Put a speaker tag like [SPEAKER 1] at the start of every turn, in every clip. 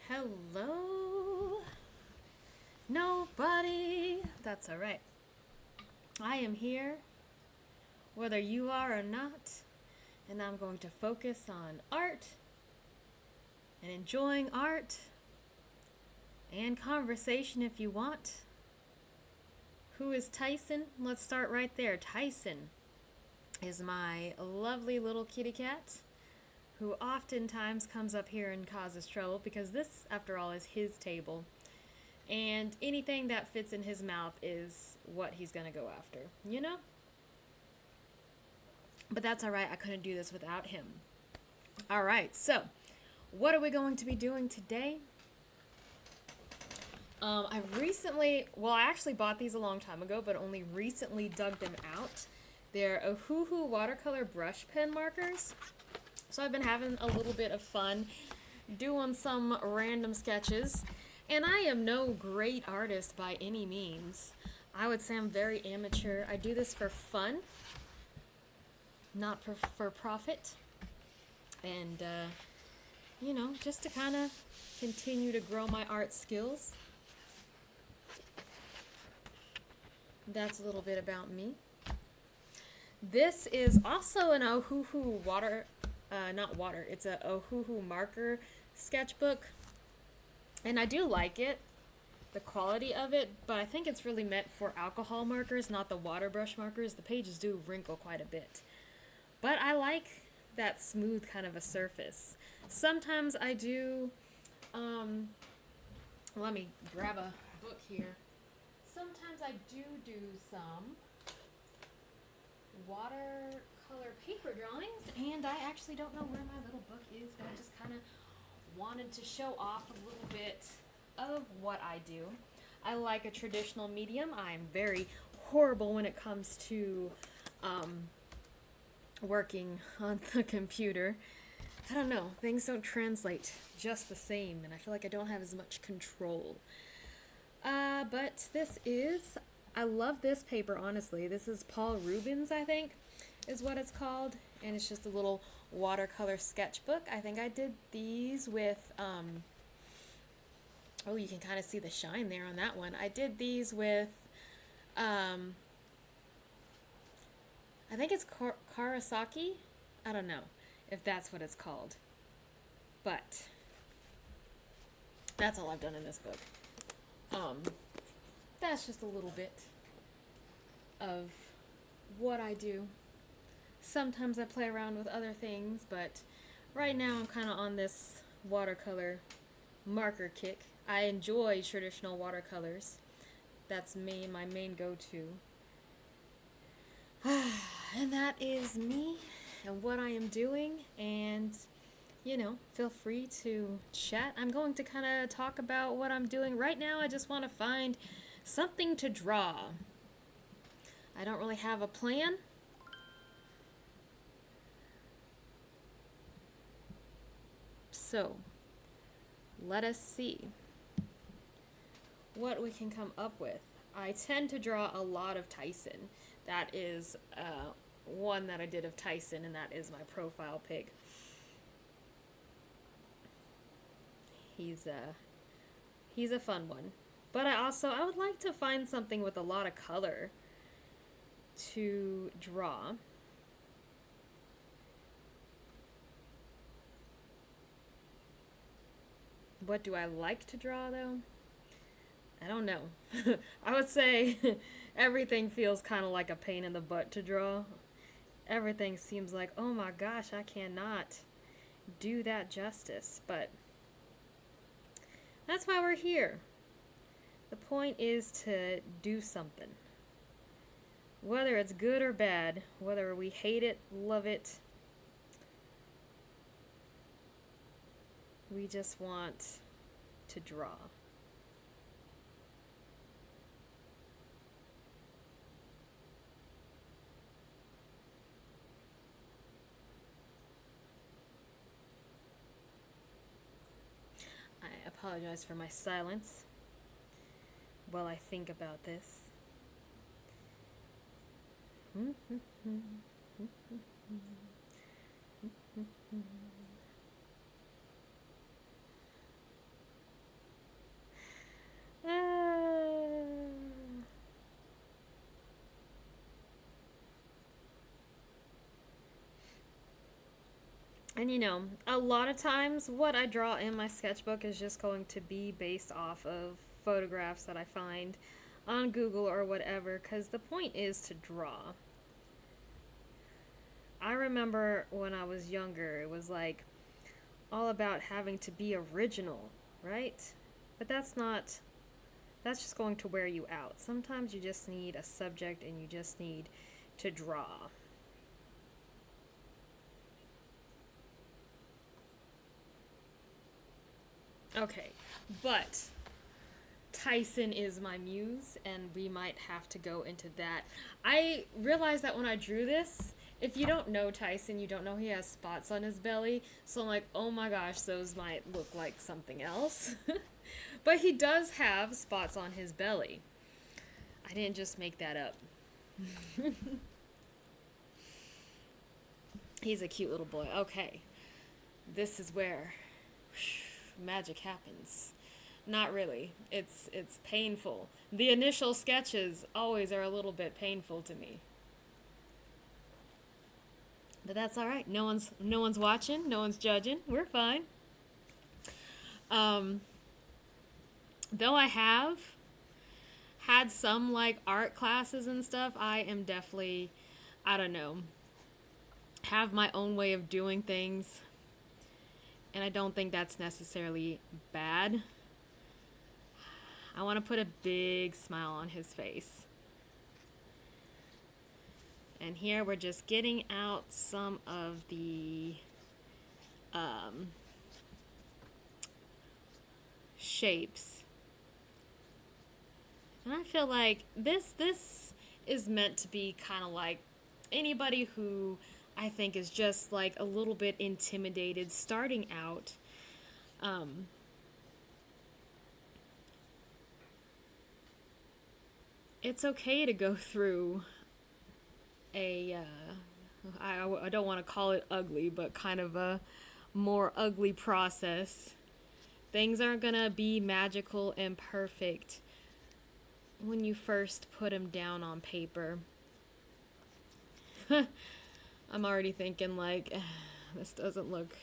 [SPEAKER 1] Hello? Nobody. That's alright. I am here, whether you are or not, and I'm going to focus on art and enjoying art and conversation if you want. Who is Tyson? Let's start right there. Tyson is my lovely little kitty cat who oftentimes comes up here and causes trouble because this, after all, is his table. And anything that fits in his mouth is what he's going to go after, you know? But that's all right. I couldn't do this without him. All right, so what are we going to be doing today? I actually bought these a long time ago, but only recently dug them out. They're Ohuhu watercolor brush pen markers. So I've been having a little bit of fun doing some random sketches. And I am no great artist by any means. I would say I'm very amateur. I do this for fun, not for profit. And, just to kind of continue to grow my art skills. That's a little bit about me. This is also an Ohuhu it's a Ohuhu marker sketchbook. And I do like it, the quality of it, but I think it's really meant for alcohol markers, not the water brush markers. The pages do wrinkle quite a bit. But I like that smooth kind of a surface. Sometimes I do, let me grab a book here. Sometimes I do some watercolor paper drawings, and I actually don't know where my little book is, but I just kind of wanted to show off a little bit of what I do. I like a traditional medium. I'm very horrible when it comes to working on the computer. I don't know, things don't translate just the same, and I feel like I don't have as much control. But I love this paper, honestly. This is Paul Rubens, I think, is what it's called. And it's just a little watercolor sketchbook. I think I did these with, you can kind of see the shine there on that one. I did these with, I think it's Karasaki. I don't know if that's what it's called. But that's all I've done in this book. That's just a little bit of what I do. Sometimes I play around with other things, but right now I'm kind of on this watercolor marker kick. I enjoy traditional watercolors. That's my main go-to. And that is me and what I am doing, and feel free to chat. I'm going to kind of talk about what I'm doing right now. I just want to find something to draw. I don't really have a plan. So, let us see what we can come up with. I tend to draw a lot of Tyson. That is one that I did of Tyson, and that is my profile pic. He's a fun one. But I would like to find something with a lot of color to draw. What do I like to draw, though? I don't know. I would say everything feels kind of like a pain in the butt to draw. Everything seems like, oh my gosh, I cannot do that justice. But that's why we're here. The point is to do something. Whether it's good or bad, whether we hate it, love it, we just want to draw. I apologize for my silence while I think about this. And you know, a lot of times what I draw in my sketchbook is just going to be based off of photographs that I find on Google or whatever, because the point is to draw. I remember when I was younger, it was like all about having to be original, right? But that's just going to wear you out. Sometimes you just need a subject and you just need to draw. Okay, but Tyson is my muse, and we might have to go into that. I realized that when I drew this, if you don't know Tyson, you don't know he has spots on his belly. So I'm like, oh my gosh, those might look like something else. But he does have spots on his belly. I didn't just make that up. He's a cute little boy. Okay, this is where magic happens. Not really. It's painful. The initial sketches always are a little bit painful to me. But that's all right. No one's watching. No one's judging. We're fine. Though I have had some like art classes and stuff, I am definitely, I don't know, have my own way of doing things. And I don't think that's necessarily bad. I want to put a big smile on his face. And here we're just getting out some of the shapes. And I feel like this is meant to be kind of like anybody who I think is just like a little bit intimidated starting out. It's okay to go through a, I don't want to call it ugly, but kind of a more ugly process. Things aren't gonna be magical and perfect when you first put them down on paper. I'm already thinking like, this doesn't look,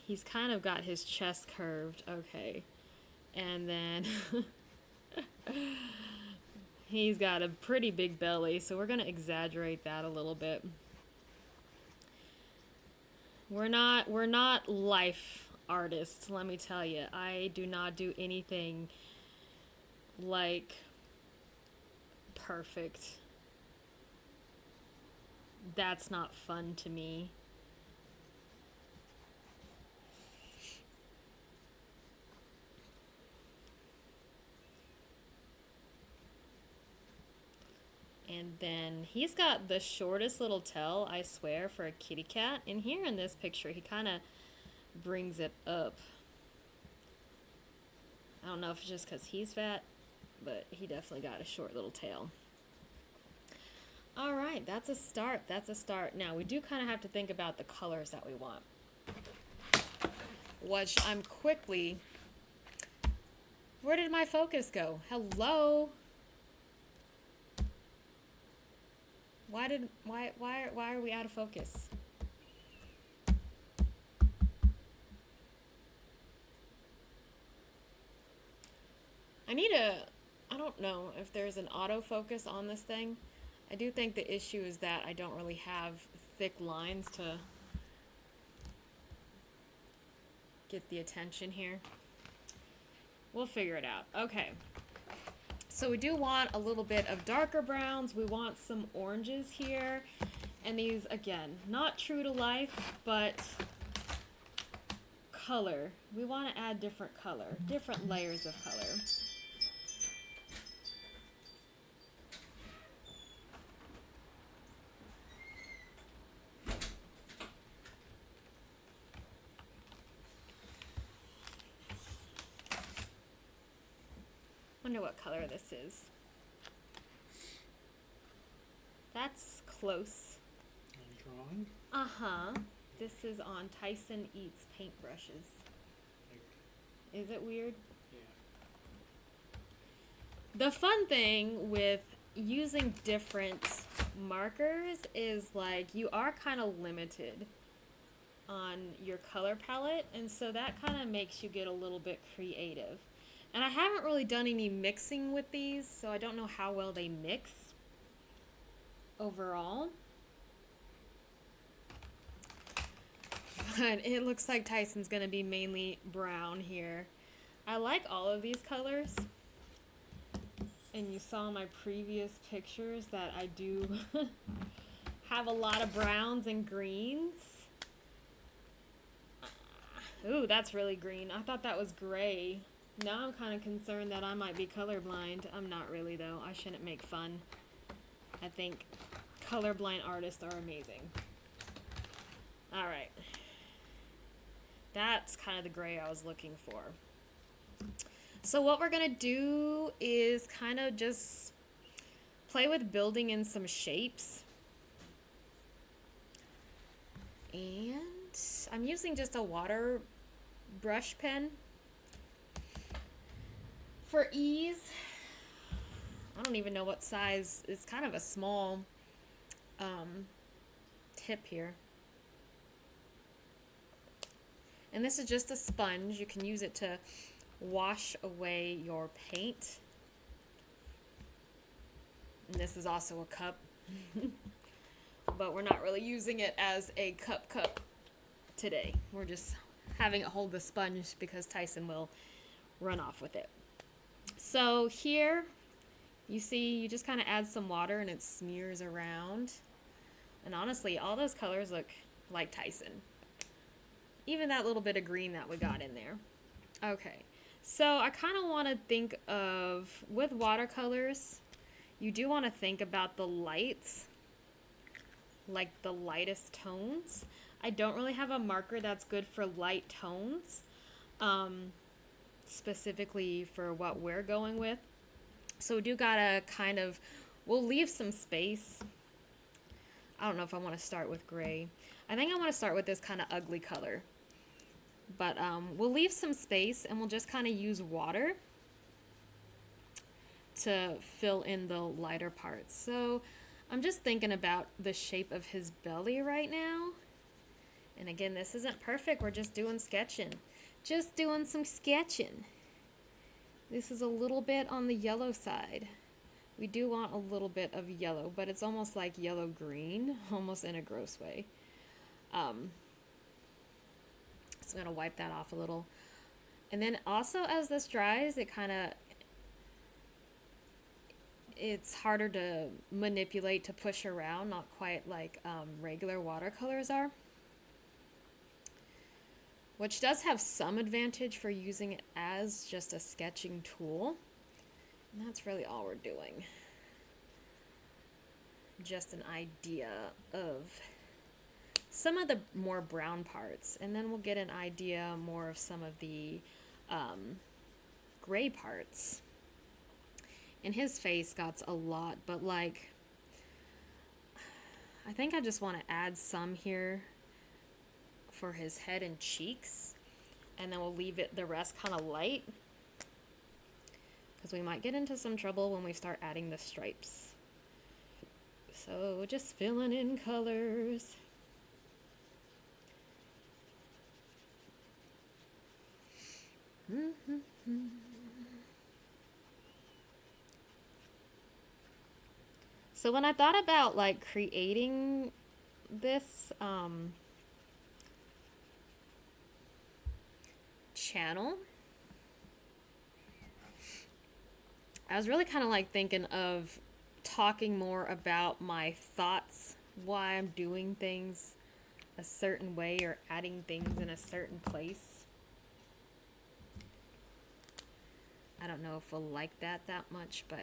[SPEAKER 1] he's kind of got his chest curved, okay. And then he's got a pretty big belly, so we're gonna exaggerate that a little bit. We're not life artists, let me tell you. I do not do anything like perfect. That's not fun to me. And then he's got the shortest little tail, I swear, for a kitty cat. And here in this picture, he kind of brings it up. I don't know if it's just because he's fat, but he definitely got a short little tail. All right, that's a start. That's a start. Now, we do kind of have to think about the colors that we want, which I'm quickly... Where did my focus go? Hello? Why are we out of focus? I don't know if there's an autofocus on this thing. I do think the issue is that I don't really have thick lines to get the attention here. We'll figure it out. Okay. So we do want a little bit of darker browns. We want some oranges here. And these, again, not true to life, but color. We want to add different color, different layers of color. Wonder what color this is. That's close.
[SPEAKER 2] Are you drawing?
[SPEAKER 1] Uh-huh. This is on Tyson Eats paintbrushes. Is it weird?
[SPEAKER 2] Yeah.
[SPEAKER 1] The fun thing with using different markers is like you are kind of limited on your color palette, and so that kind of makes you get a little bit creative. And I haven't really done any mixing with these, so I don't know how well they mix overall. But it looks like Tyson's going to be mainly brown here. I like all of these colors. And you saw in my previous pictures that I do have a lot of browns and greens. Ooh, that's really green. I thought that was gray. Now I'm kind of concerned that I might be colorblind. I'm not really, though. I shouldn't make fun. I think colorblind artists are amazing. All right. That's kind of the gray I was looking for. So what we're going to do is kind of just play with building in some shapes. And I'm using just a water brush pen. For ease, I don't even know what size. It's kind of a small tip here. And this is just a sponge. You can use it to wash away your paint. And this is also a cup. But we're not really using it as a cup today. We're just having it hold the sponge because Tyson will run off with it. So here, you see, you just kind of add some water and it smears around. And honestly, all those colors look like Tyson. Even that little bit of green that we got in there. Okay, so I kind of want to think of, with watercolors, you do want to think about the lights, like the lightest tones. I don't really have a marker that's good for light tones, specifically for what we're going with. So we do gotta kind of, we'll leave some space. I don't know if I want to start with gray. I think I want to start with this kind of ugly color. But we'll leave some space and we'll just kind of use water to fill in the lighter parts. So I'm just thinking about the shape of his belly right now. And again, this isn't perfect. We're just doing sketching. Just doing some sketching. This is a little bit on the yellow side. We do want a little bit of yellow, but it's almost like yellow-green, almost in a gross way. So I'm going to wipe that off a little. And then also as this dries, it's harder to manipulate, to push around, not quite like regular watercolors are. Which does have some advantage for using it as just a sketching tool. And that's really all we're doing. Just an idea of some of the more brown parts, and then we'll get an idea more of some of the gray parts. And his face got a lot, but like, I think I just want to add some here for his head and cheeks, and then we'll leave the rest kind of light, because we might get into some trouble when we start adding the stripes. So just filling in colors. So when I thought about like creating this channel, I was really kind of like thinking of talking more about my thoughts, why I'm doing things a certain way or adding things in a certain place. I don't know if we'll like that much, but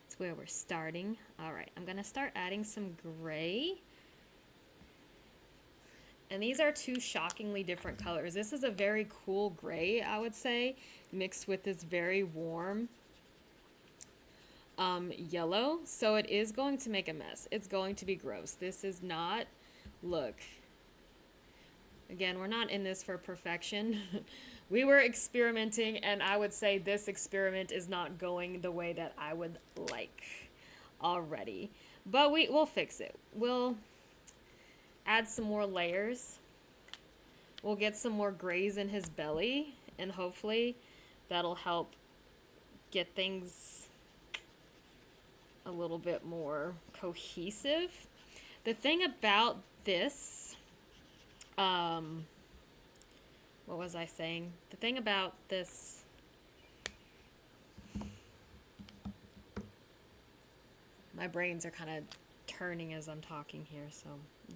[SPEAKER 1] it's where we're starting. All right, I'm gonna start adding some gray. And these are two shockingly different colors. This is a very cool gray, I would say, mixed with this very warm yellow. So it is going to make a mess. It's going to be gross. This is not, look, again, we're not in this for perfection. We were experimenting, and I would say this experiment is not going the way that I would like already. But we'll fix it. We'll add some more layers. We'll get some more grays in his belly, and hopefully that'll help get things a little bit more cohesive. The thing about this, what was I saying? The thing about this, my brains are kind of turning as I'm talking here, so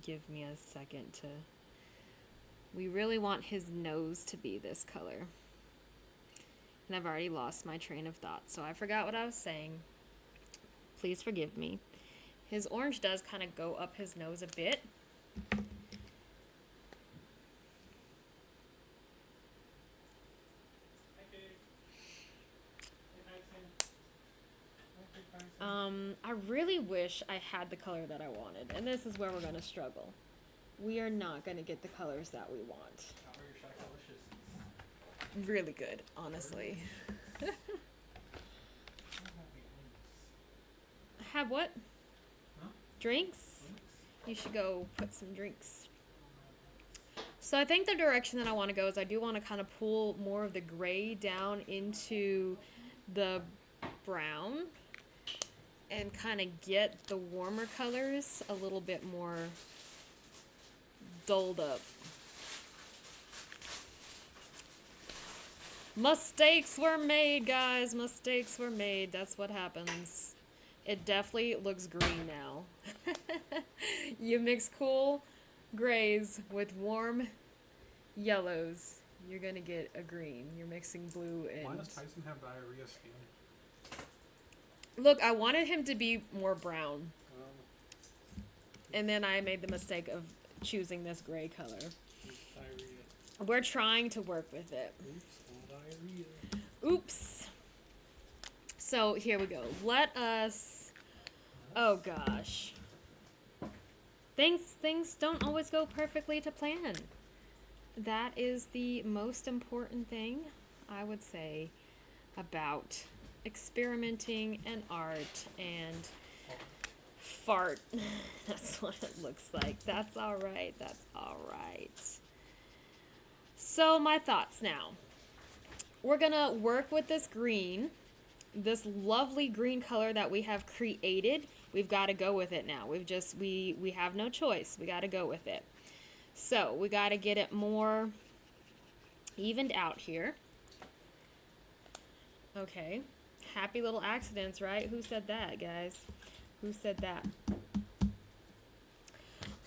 [SPEAKER 1] give me a second to, we really want his nose to be this color. And I've already lost my train of thought, so I forgot what I was saying. Please forgive me. His orange does kind of go up his nose a bit. I really wish I had the color that I wanted, and this is where we're going to struggle. We are not going to get the colors that we want.
[SPEAKER 2] How are your chocolicious?
[SPEAKER 1] Really good, honestly. Have what?
[SPEAKER 2] Huh?
[SPEAKER 1] Drinks? You should go put some drinks. So I think the direction that I want to go is I do want to kind of pull more of the gray down into the brown and kind of get the warmer colors a little bit more dulled up. Mistakes were made, guys. Mistakes were made. That's what happens. It definitely looks green now. You mix cool grays with warm yellows, you're gonna get a green. You're mixing blue and...
[SPEAKER 2] Why does Tyson have diarrhea skin?
[SPEAKER 1] Look, I wanted him to be more brown. And then I made the mistake of choosing this gray color.
[SPEAKER 2] Diarrhea.
[SPEAKER 1] We're trying to work with it.
[SPEAKER 2] Oops, all diarrhea.
[SPEAKER 1] Oops. So here we go. Let us... Oh gosh. Things don't always go perfectly to plan. That is the most important thing, I would say, about experimenting and art and fart. That's what it looks like. That's all right. That's all right. So my thoughts now. We're going to work with this green, this lovely green color that we have created. We've got to go with it now. We have no choice. We got to go with it. So we got to get it more evened out here. Okay. Happy little accidents, right? Who said that, guys? Who said that?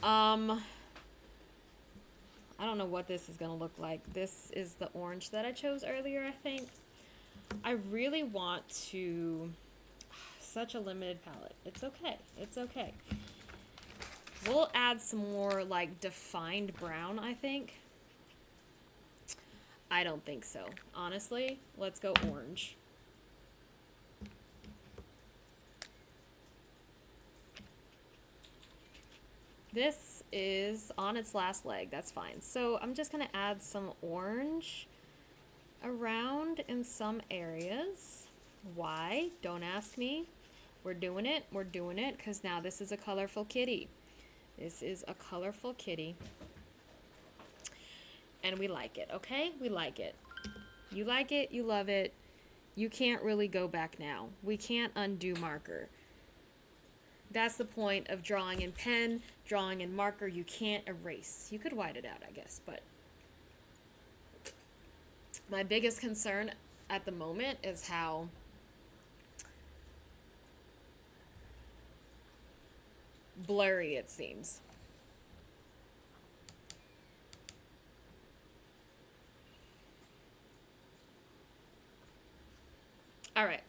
[SPEAKER 1] I don't know what this is going to look like. This is the orange that I chose earlier, I think. I really want to... Such a limited palette. It's okay. It's okay. We'll add some more, like, defined brown, I think. I don't think so. Honestly, let's go orange. This is on its last leg. That's fine. So I'm just going to add some orange around in some areas. Why? Don't ask me. We're doing it. We're doing it because now this is a colorful kitty. This is a colorful kitty. And we like it, okay? We like it. You like it, you love it. You can't really go back now. We can't undo marker. That's the point of drawing in pen, drawing in marker. You can't erase. You could white it out, I guess, but my biggest concern at the moment is how blurry it seems. All right.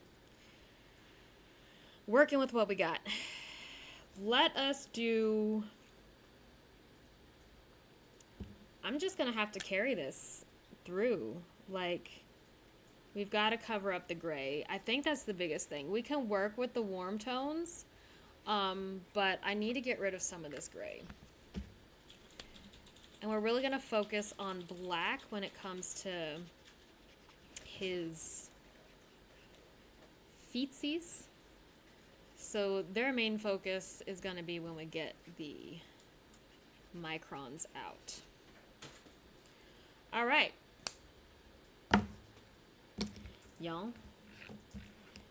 [SPEAKER 1] Working with what we got. Let us do... I'm just going to have to carry this through. Like, we've got to cover up the gray. I think that's the biggest thing. We can work with the warm tones, but I need to get rid of some of this gray. And we're really going to focus on black when it comes to his feetsies. So their main focus is going to be when we get the microns out. All right. Y'all.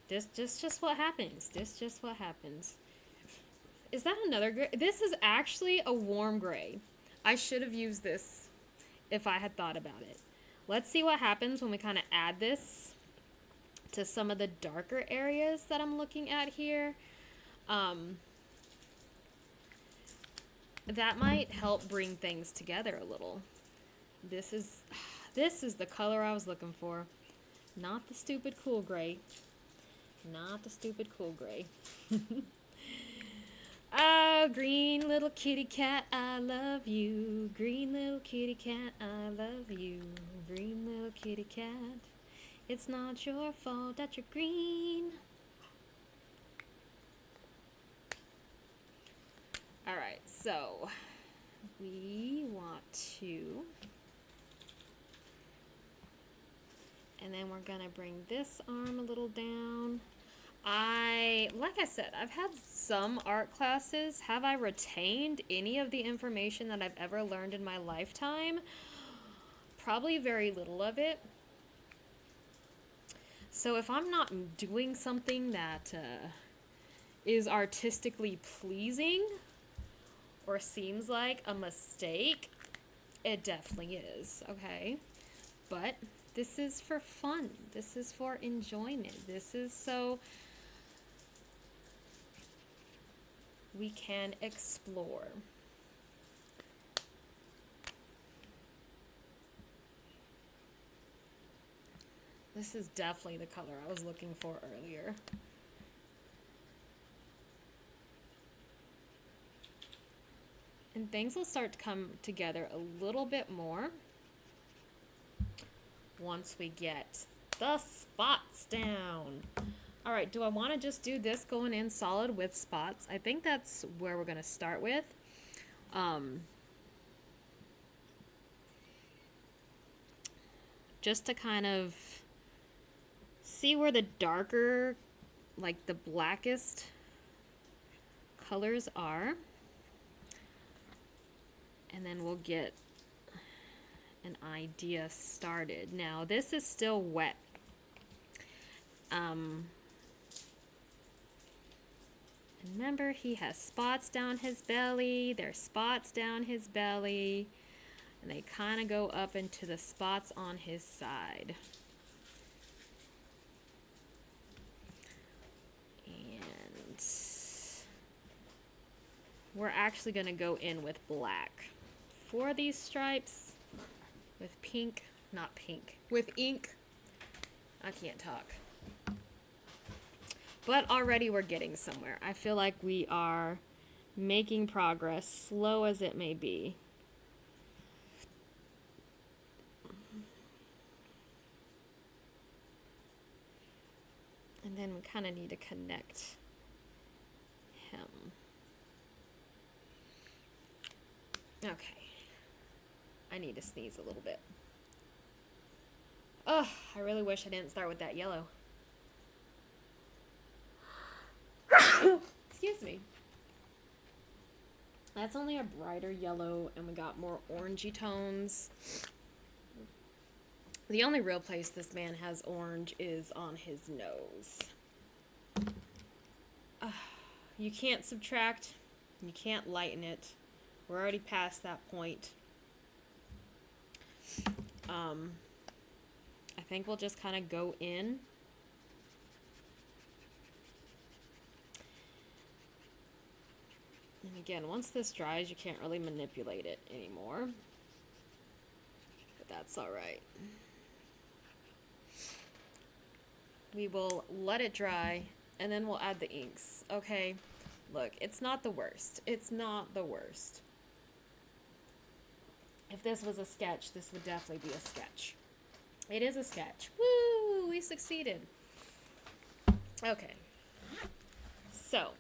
[SPEAKER 1] This just what happens. This just what happens. Is that another gray? This is actually a warm gray. I should have used this if I had thought about it. Let's see what happens when we kind of add this to some of the darker areas that I'm looking at here. That might help bring things together a little. This is the color I was looking for. Not the stupid cool gray. Not the stupid cool gray. Oh, green little kitty cat, I love you. Green little kitty cat, I love you. Green little kitty cat, it's not your fault that you're green. Alright, so we want to... And then we're gonna bring this arm a little down. Like I said, I've had some art classes. Have I retained any of the information that I've ever learned in my lifetime? Probably very little of it. So if I'm not doing something that is artistically pleasing or seems like a mistake, it definitely is, okay? But this is for fun. This is for enjoyment. This is so we can explore. This is definitely the color I was looking for earlier. And things will start to come together a little bit more once we get the spots down. All right, do I want to just do this going in solid with spots? I think that's where we're going to start with. Just to kind of see where the darker, like the blackest colors are. And then we'll get an idea started. Now, this is still wet. Remember, he has spots down his belly. There's spots down his belly. And they kind of go up into the spots on his side. And we're actually going to go in with black for these stripes. With pink, not pink, with ink. I can't talk. But already we're getting somewhere. I feel like we are making progress, slow as it may be. And then we kind of need to connect him. Okay. I need to sneeze a little bit. Ugh, I really wish I didn't start with that yellow. Excuse me. That's only a brighter yellow, and we got more orangey tones. The only real place this man has orange is on his nose. You can't subtract. You can't lighten it. We're already past that point. I think we'll just kind of go in. And again, once this dries, you can't really manipulate it anymore. But that's all right. We will let it dry, and then we'll add the inks. Okay, look, it's not the worst. It's not the worst. If this was a sketch, this would definitely be a sketch. It is a sketch. Woo! We succeeded. Okay. So,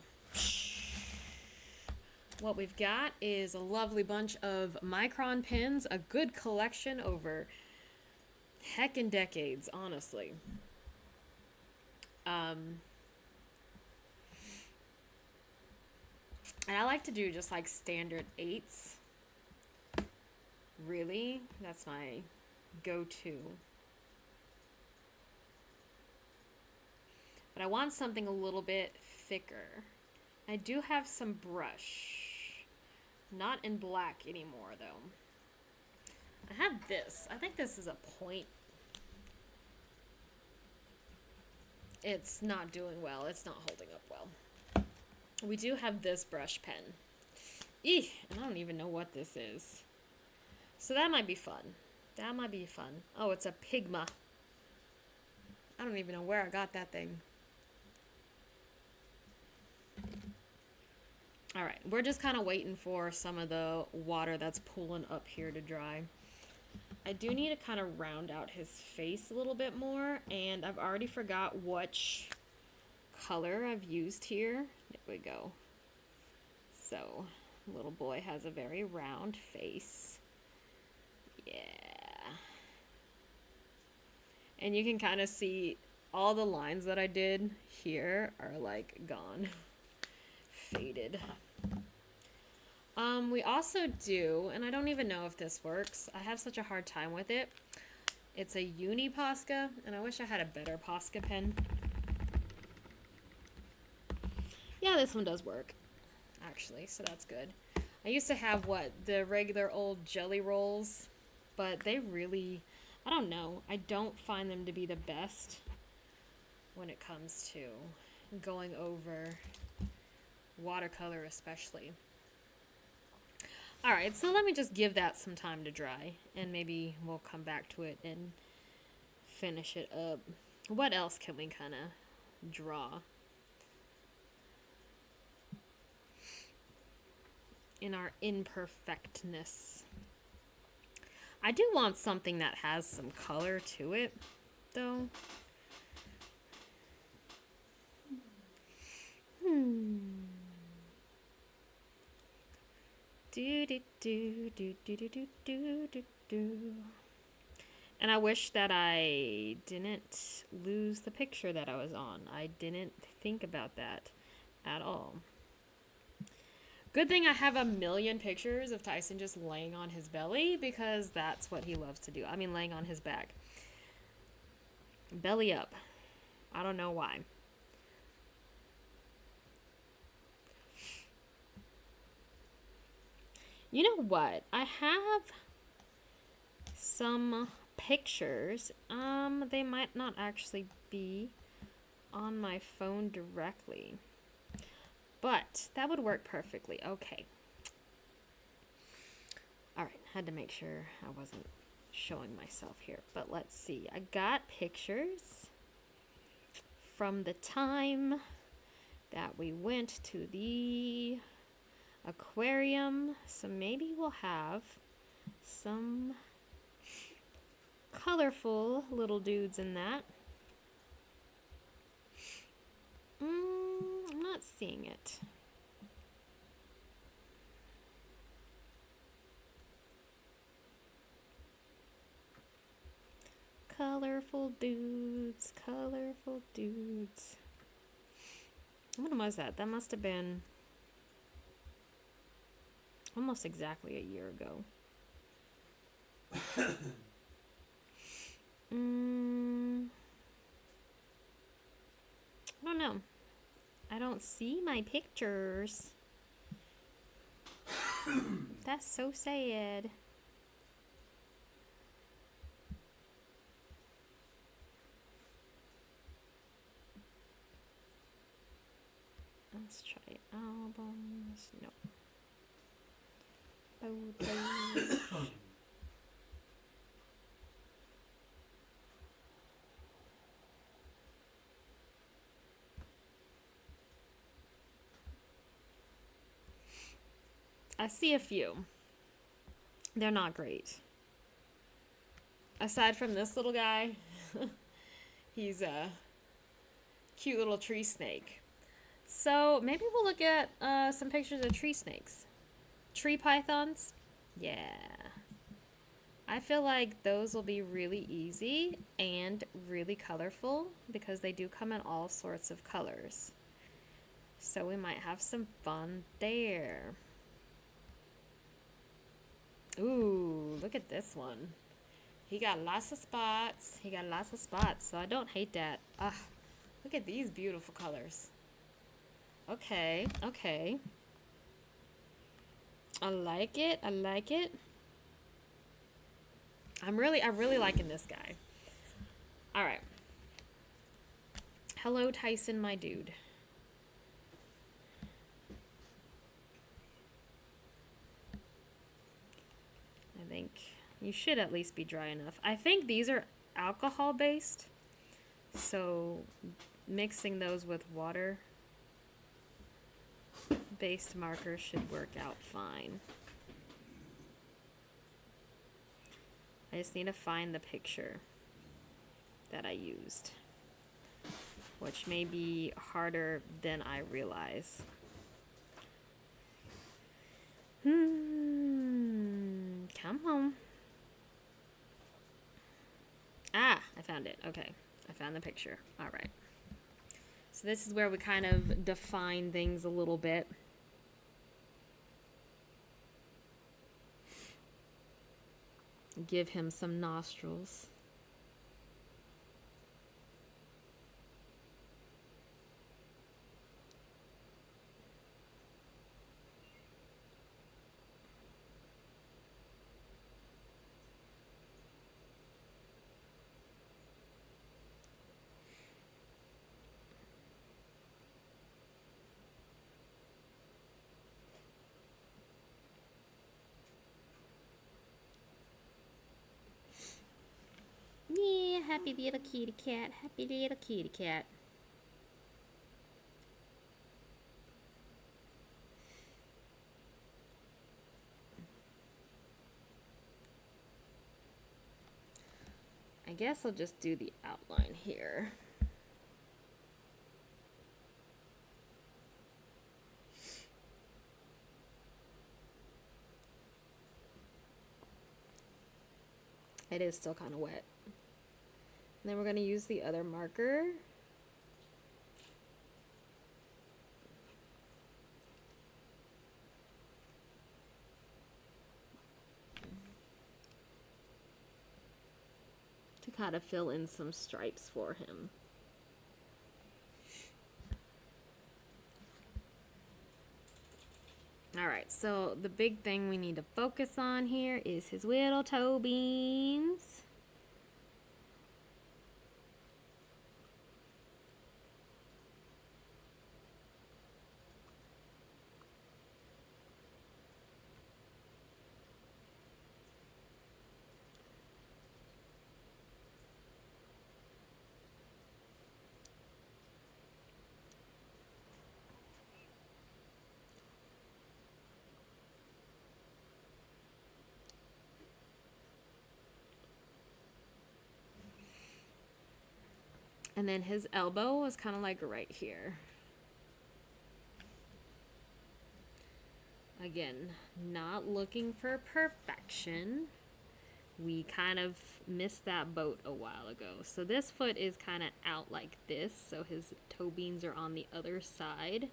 [SPEAKER 1] what we've got is a lovely bunch of micron pens, a good collection over heckin' decades, honestly. And I like to do just like standard 8s. Really? That's my go-to. But I want something a little bit thicker. I do have some brush. Not in black anymore, though. I have this. I think this is a point. It's not doing well. It's not holding up well. We do have this brush pen. Eeh, and I don't even know what this is. So that might be fun. That might be fun. Oh, it's a Pigma. I don't even know where I got that thing. Alright, we're just kind of waiting for some of the water that's pooling up here to dry. I do need to kind of round out his face a little bit more, and I've already forgot which color I've used here. There we go. So, little boy has a very round face. Yeah. And you can kind of see all the lines that I did here are like gone. Faded. We also do, and I don't even know if this works. I have such a hard time with it. It's a uni Posca, and I wish I had a better Posca pen. Yeah, this one does work, actually, so that's good. I used to have, the regular old jelly rolls, but they really, I don't know. I don't find them to be the best when it comes to going over watercolor especially. Alright, so let me just give that some time to dry, and maybe we'll come back to it and finish it up. What else can we kind of draw in our imperfectness? I do want something that has some color to it, though. Do do do do do do do do do do. And I wish that I didn't lose the picture that I was on. I didn't think about that at all. Good thing I have a million pictures of Tyson just laying on his belly, because that's what he loves to do. I mean, laying on his back. Belly up. I don't know why. You know what? I have some pictures. They might not actually be on my phone directly, but that would work perfectly. Okay. All right, had to make sure I wasn't showing myself here, but let's see. I got pictures from the time that we went to the aquarium, so maybe we'll have some colorful little dudes in that. I'm not seeing it. Colorful dudes, colorful dudes. When was that? That must have been almost exactly a year ago. I don't know. I don't see my pictures. That's so sad. Let's try albums. No. Photos. I see a few. They're not great. Aside from this little guy, he's a cute little tree snake. So maybe we'll look at some pictures of tree snakes. Tree pythons? Yeah. I feel like those will be really easy and really colorful, because they do come in all sorts of colors. So we might have some fun there. Ooh, look at this one. He got lots of spots. He got lots of spots, so I don't hate that. Ah, look at these beautiful colors. Okay, okay. I like it. I like it. I'm really liking this guy. All right. Hello, Tyson, my dude. I think you should at least be dry enough. I think these are alcohol based, so mixing those with water based markers should work out fine. I just need to find the picture that I used, which may be harder than I realize. Come on. Ah, I found it. Okay, I found the picture. All right. So this is where we kind of define things a little bit. Give him some nostrils. Yeah, happy little kitty cat. Happy little kitty cat. I guess I'll just do the outline here. It is still kind of wet. And then we're going to use the other marker. To kind of fill in some stripes for him. Alright, so the big thing we need to focus on here is his little toe beans. And then his elbow was kind of like right here. Again, not looking for perfection. We kind of missed that boat a while ago. So this foot is kind of out like this, so his toe beans are on the other side.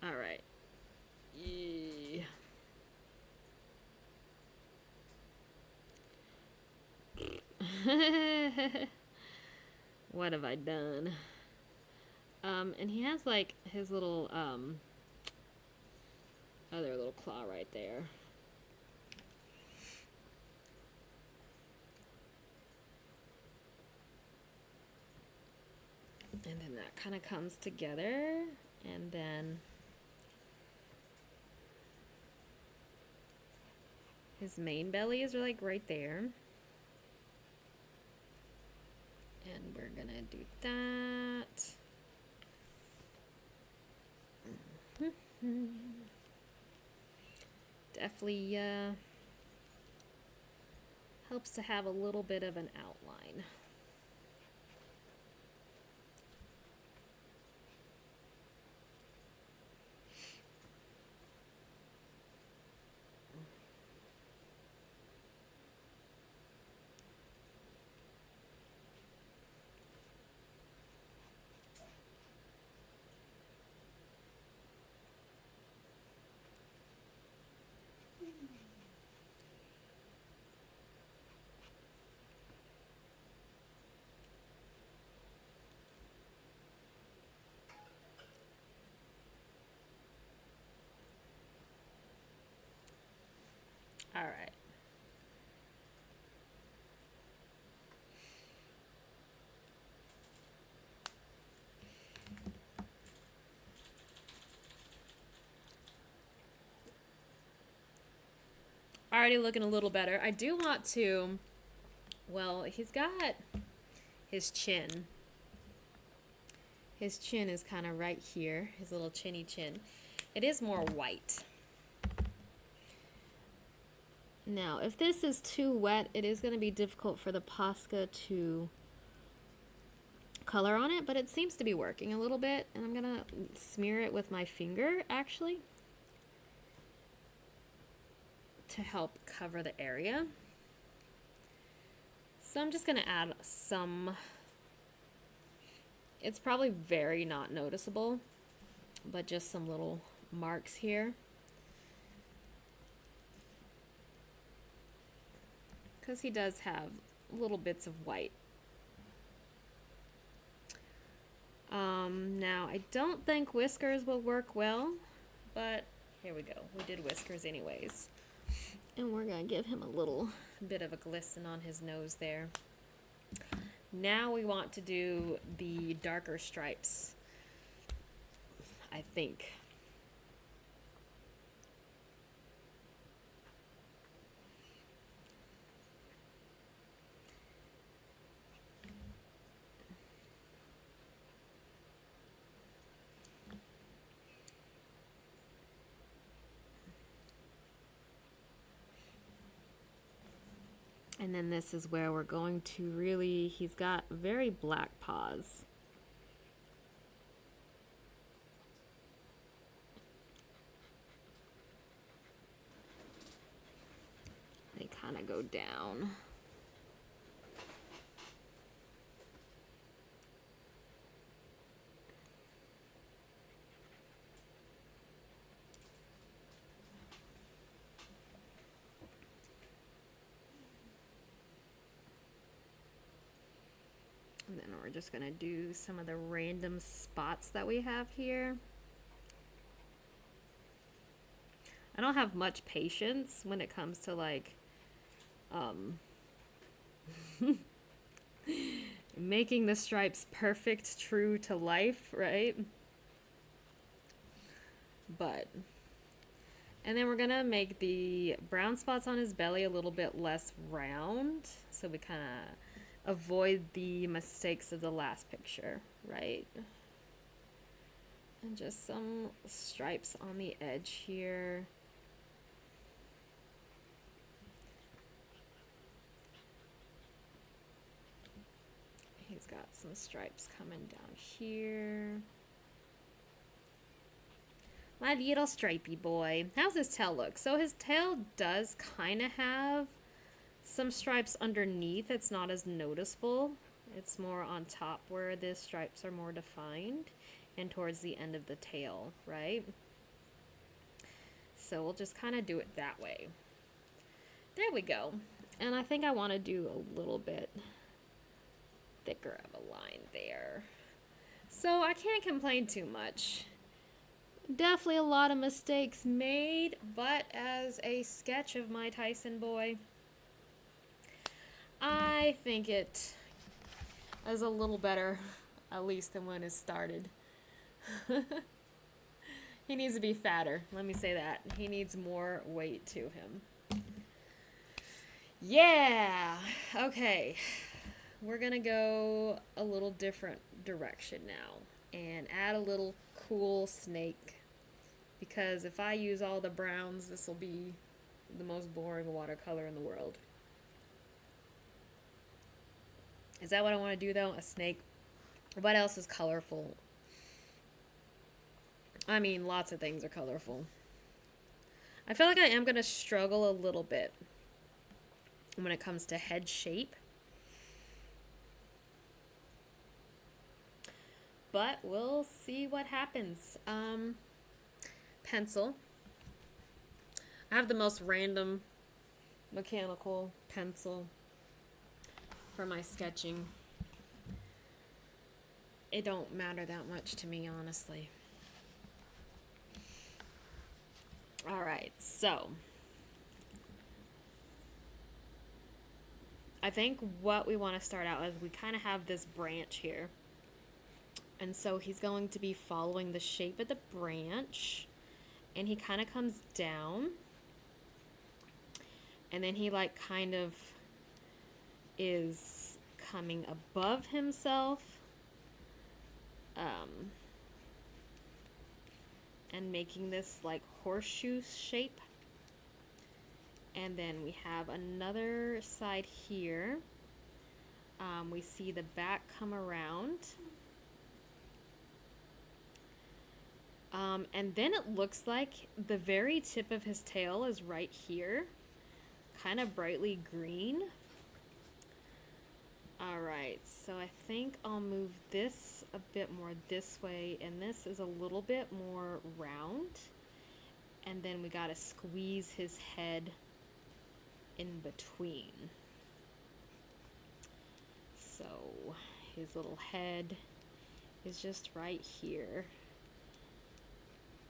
[SPEAKER 1] All right. Yeah. What have I done? And he has like his little other little claw right there. And then that kind of comes together, and then his main belly is like right there. And we're gonna do that. Definitely helps to have a little bit of an outline. All right. Already looking a little better. I do want to, well, he's got his chin. His chin is kind of right here, his little chinny chin. It is more white. Now, if this is too wet, it is going to be difficult for the Posca to color on it, but it seems to be working a little bit. And I'm going to smear it with my finger, actually, to help cover the area. So I'm just going to add some, it's probably very not noticeable, but just some little marks here. Because he does have little bits of white. Now, I don't think whiskers will work well, but here we go. We did whiskers anyways. And we're going to give him a little bit of a glisten on his nose there. Now we want to do the darker stripes, I think. And then this is where we're going to really, he's got very black paws. They kind of go down. And then we're just gonna do some of the random spots that we have here. I don't have much patience when it comes to like making the stripes perfect, true to life, right? But, and then we're gonna make the brown spots on his belly a little bit less round, so we kind of avoid the mistakes of the last picture, right? And just some stripes on the edge here. He's got some stripes coming down here. My little stripey boy. How's his tail look? So his tail does kind of have some stripes underneath. It's not as noticeable. It's more on top where the stripes are more defined and towards the end of the tail, right? So we'll just kind of do it that way. There we go. And I think I want to do a little bit thicker of a line there. So I can't complain too much. Definitely a lot of mistakes made, but as a sketch of my Tyson boy, I think it is a little better, at least, than when it started. He needs to be fatter, let me say that. He needs more weight to him. Yeah, okay. We're gonna go a little different direction now and add a little cool snake, because if I use all the browns, this will be the most boring watercolor in the world. Is that what I want to do though? A snake? What else is colorful? I mean, lots of things are colorful. I feel like I am going to struggle a little bit when it comes to head shape. But we'll see what happens. Pencil. I have the most random mechanical pencil for my sketching. It don't matter that much to me, honestly. Alright, so I think what we want to start out is we kind of have this branch here. And so he's going to be following the shape of the branch. And he kind of comes down. And then he like kind of is coming above himself. And making this like horseshoe shape. And then we have another side here. We see the back come around. And then it looks like the very tip of his tail is right here. Kind of brightly green. Alright, so I think I'll move this a bit more this way. And this is a little bit more round. And then we gotta squeeze his head in between. So his little head is just right here.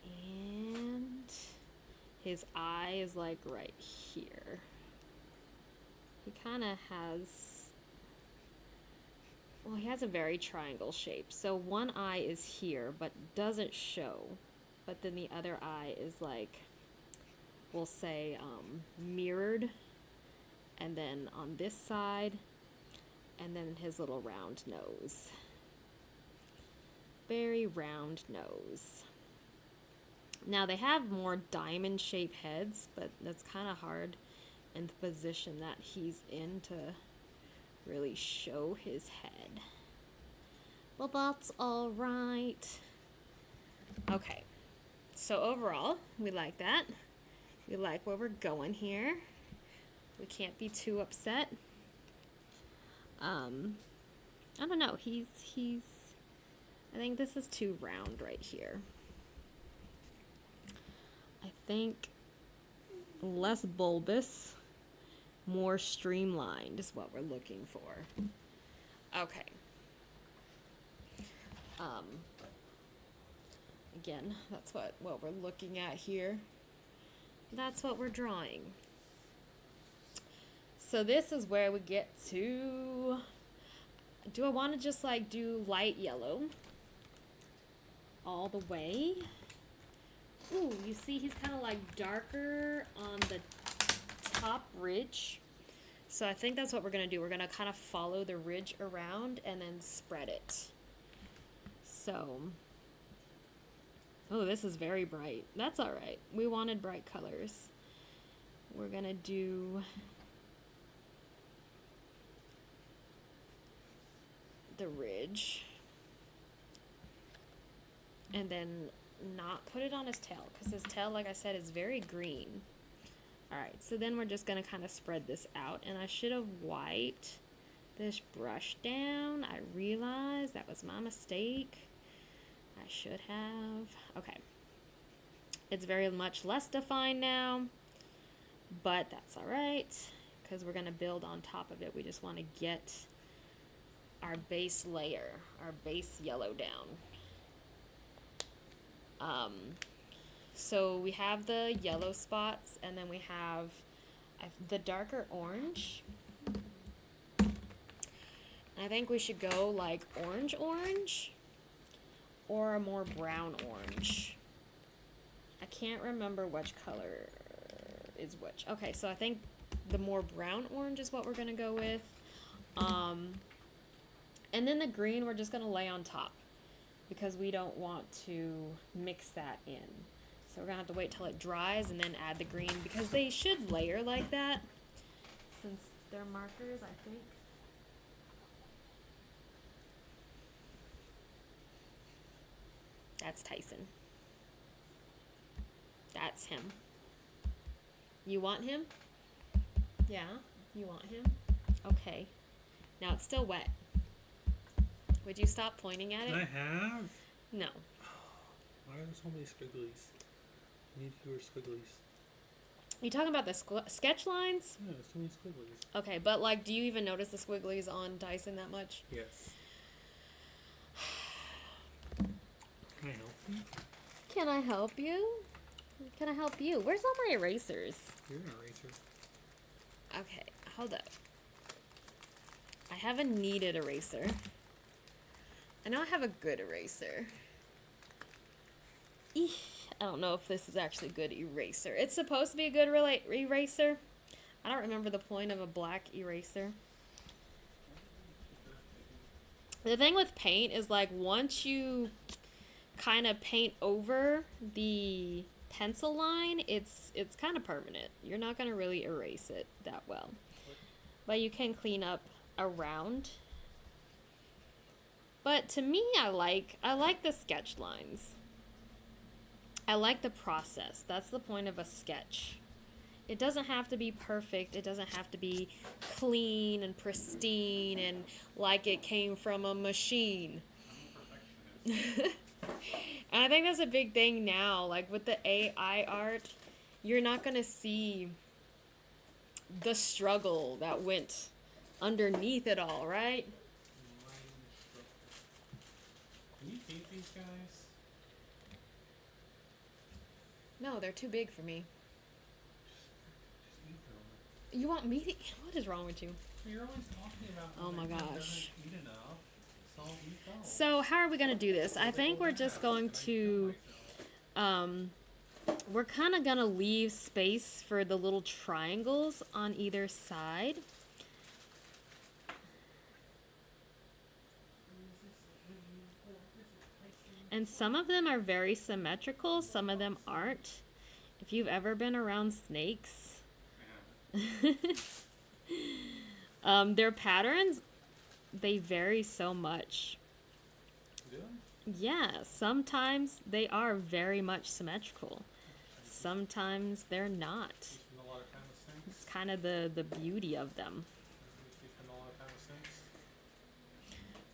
[SPEAKER 1] And his eye is like right here. He kind of has, well, he has a very triangle shape. So one eye is here, but doesn't show. But then the other eye is like, we'll say, mirrored. And then on this side, and then his little round nose. Very round nose. Now they have more diamond-shaped heads, but that's kind of hard in the position that he's in to really show his head. Well, that's all right. Okay, so overall, we like that. We like where we're going here. We can't be too upset. I don't know. I think this is too round right here. I think less bulbous, more streamlined is what we're looking for. Okay. Again, that's what we're looking at here. That's what we're drawing. So this is where we get to, do I want to just like do light yellow all the way? Ooh, you see he's kind of like darker on the top ridge. So I think that's what we're going to do. We're going to kind of follow the ridge around and then spread it. So, oh, this is very bright. That's all right. We wanted bright colors. We're going to do the ridge. And then not put it on his tail, because his tail, like I said, is very green. Alright, so then we're just going to kind of spread this out, and I should have wiped this brush down. I realized that was my mistake. I should have. Okay. It's very much less defined now, but that's alright, because we're going to build on top of it. We just want to get our base layer, our base yellow down. So we have the yellow spots, and then we have the darker orange. I think we should go like orange or a more brown orange. I can't remember which color is which. Okay, so I think the more brown orange is what we're going to go with. And then the green we're just going to lay on top, because we don't want to mix that in. So we're going to have to wait till it dries and then add the green, because they should layer like that since they're markers, I think. That's Tyson. That's him. You want him? Yeah, you want him? Okay. Now it's still wet. Would you stop pointing at it?
[SPEAKER 2] I have?
[SPEAKER 1] No.
[SPEAKER 2] Why are there so many squigglies? I need fewer squigglies.
[SPEAKER 1] You talking about the sketch lines?
[SPEAKER 2] Yeah, there's so many squigglies.
[SPEAKER 1] Okay, but like, do you even notice the squigglies on Dyson that much?
[SPEAKER 2] Yes. Can I help you?
[SPEAKER 1] Can I help you? Can I help you? Where's all my erasers?
[SPEAKER 2] You're an eraser.
[SPEAKER 1] Okay, hold up. I have a kneaded eraser. I know I have a good eraser. Eesh, I don't know if this is actually a good eraser. It's supposed to be a good eraser. I don't remember the point of a black eraser. The thing with paint is like once you kind of paint over the pencil line, it's kind of permanent. You're not going to really erase it that well. But you can clean up around. But to me, I like the sketch lines. I like the process. That's the point of a sketch. It doesn't have to be perfect. It doesn't have to be clean and pristine and like it came from a machine. And I think that's a big thing now. Like with the AI art, you're not going to see the struggle that went underneath it all, right?
[SPEAKER 2] Can you paint these guys?
[SPEAKER 1] No, they're too big for me.
[SPEAKER 2] Just eat them.
[SPEAKER 1] You want me to? What is wrong with you?
[SPEAKER 2] You're always talking about
[SPEAKER 1] Oh my
[SPEAKER 2] how
[SPEAKER 1] gosh.
[SPEAKER 2] doesn't eat enough. So eat those.
[SPEAKER 1] So how are we going to do this? I think we're just going to, we're kind of going to leave space for the little triangles on either side. And some of them are very symmetrical, some of them aren't. If you've ever been around snakes, their patterns, they vary so much.
[SPEAKER 2] Do them?
[SPEAKER 1] Yeah, sometimes they are very much symmetrical. Sometimes they're not.
[SPEAKER 2] You spend a lot of time with snakes?
[SPEAKER 1] It's kind of the beauty of them.
[SPEAKER 2] You spend a lot of time with snakes?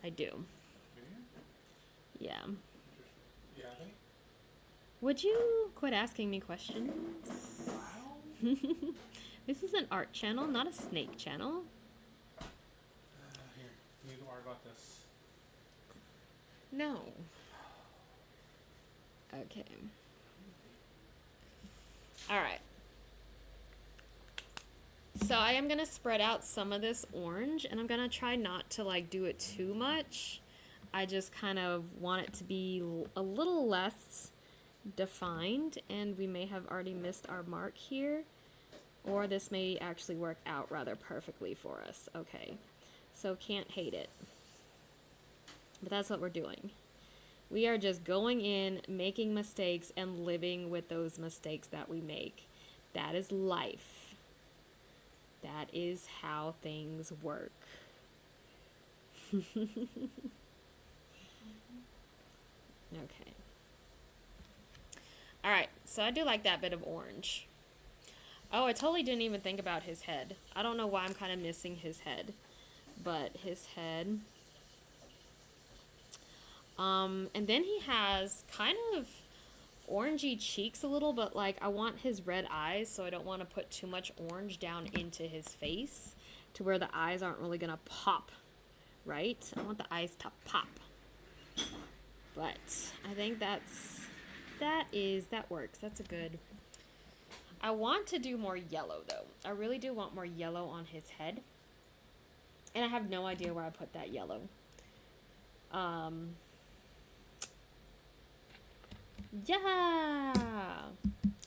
[SPEAKER 1] I do.
[SPEAKER 2] Do you?
[SPEAKER 1] Yeah.
[SPEAKER 2] Interesting. Yeah, I think.
[SPEAKER 1] Would you quit asking me questions?
[SPEAKER 2] Wow.
[SPEAKER 1] This is an art channel, not a snake channel.
[SPEAKER 2] Here, you need to worry about this.
[SPEAKER 1] No. Okay. Alright. So I am going to spread out some of this orange, and I'm going to try not to like do it too much. I just kind of want it to be a little less defined, and we may have already missed our mark here, or this may actually work out rather perfectly for us. Okay, so can't hate it, but that's what we're doing. We are just going in, making mistakes, and living with those mistakes that we make. That is life. That is how things work. Okay. Alright, so I do like that bit of orange. Oh, I totally didn't even think about his head. I don't know why I'm kind of missing his head. But his head. And then he has kind of orangey cheeks a little, but like I want his red eyes, so I don't want to put too much orange down into his face to where the eyes aren't really going to pop, right? I want the eyes to pop. But I think that works. That's a good. I want to do more yellow though. I really do want more yellow on his head. And I have no idea where I put that yellow. Yeah.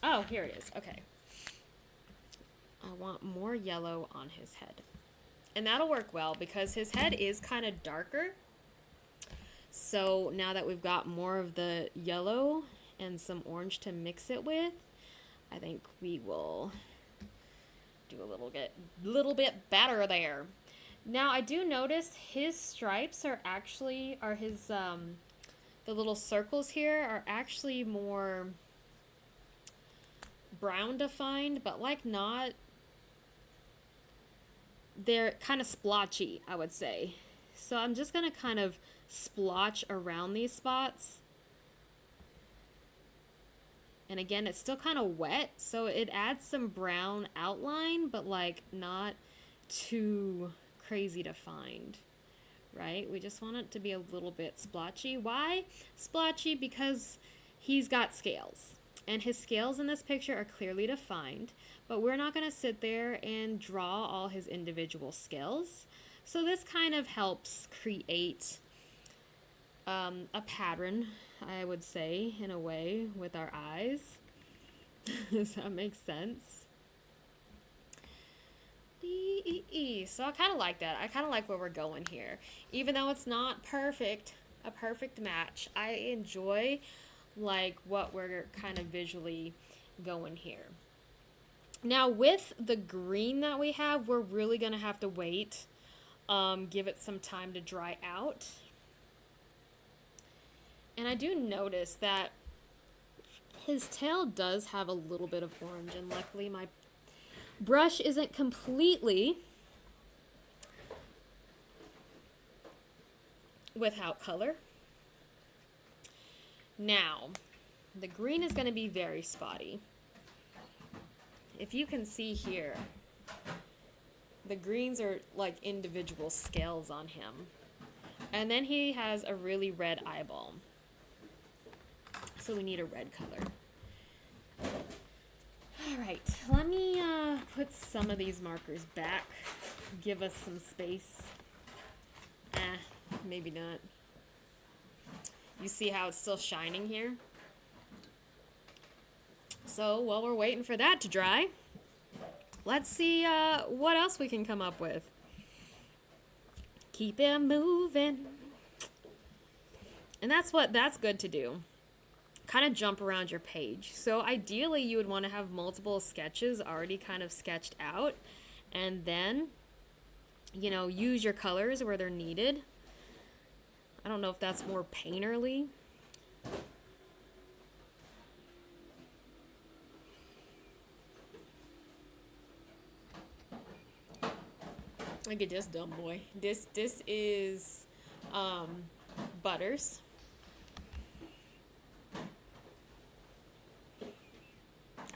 [SPEAKER 1] Oh, here it is. Okay. I want more yellow on his head. And that'll work well because his head is kind of darker. So now that we've got more of the yellow and some orange to mix it with, I think we will do a little bit better there. Now I do notice his stripes are his the little circles here are actually more brown defined, but like not, they're kind of splotchy, I would say. So I'm just gonna kind of splotch around these spots. And again, it's still kind of wet, so it adds some brown outline, but like not too crazy defined, right? We just want it to be a little bit splotchy. Why splotchy? Because he's got scales, and his scales in this picture are clearly defined, but we're not going to sit there and draw all his individual scales. So this kind of helps create a pattern, I would say, in a way, with our eyes. Does that make sense? So I kind of like that. I kind of like where we're going here. Even though it's not perfect, a perfect match, I enjoy like what we're kind of visually going here. Now with the green that we have, we're really going to have to wait, give it some time to dry out. And I do notice that his tail does have a little bit of orange, and luckily my brush isn't completely without color. Now, the green is going to be very spotty. If you can see here, the greens are like individual scales on him. And then he has a really red eyeball. So we need a red color. Alright, let me put some of these markers back. Give us some space. Maybe not. You see how it's still shining here? So while we're waiting for that to dry, let's see what else we can come up with. Keep it moving. And that's good to do. Kind of jump around your page. So ideally you would want to have multiple sketches already kind of sketched out, and then, you know, use your colors where they're needed. I don't know if that's more painterly. Look at this dumb boy. This is Butters.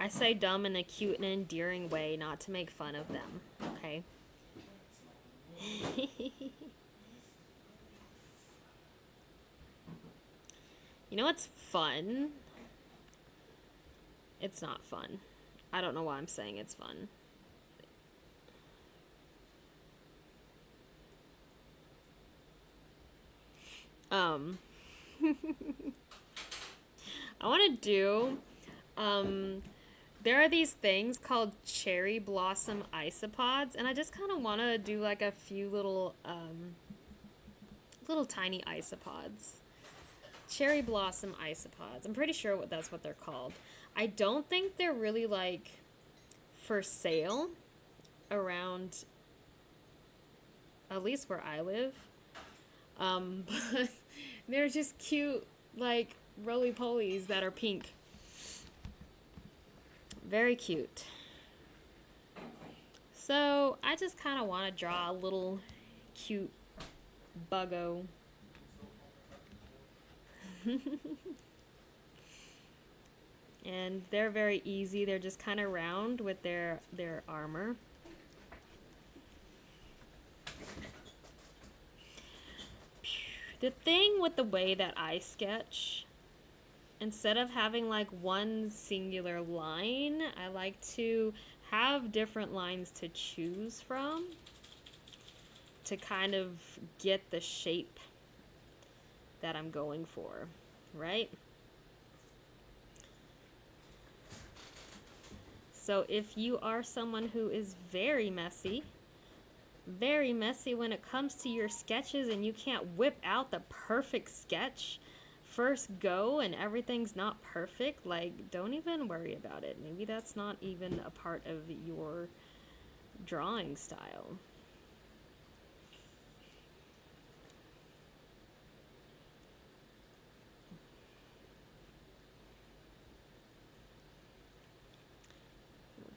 [SPEAKER 1] I say dumb in a cute and endearing way, not to make fun of them, okay? You know what's fun? It's not fun. I don't know why I'm saying it's fun. I want to do, there are these things called cherry blossom isopods, and I just kind of want to do like a few little tiny isopods. Cherry blossom isopods. I'm pretty sure that's what they're called. I don't think they're really like for sale around, at least where I live. But they're just cute, like roly-polies that are pink. Very cute. So I just kind of want to draw a little cute buggo. And they're very easy. They're just kind of round with their armor. The thing with the way that I sketch, instead of having like one singular line, I like to have different lines to choose from to kind of get the shape that I'm going for, right? So if you are someone who is very messy when it comes to your sketches, and you can't whip out the perfect sketch first go and everything's not perfect, like, don't even worry about it. Maybe that's not even a part of your drawing style.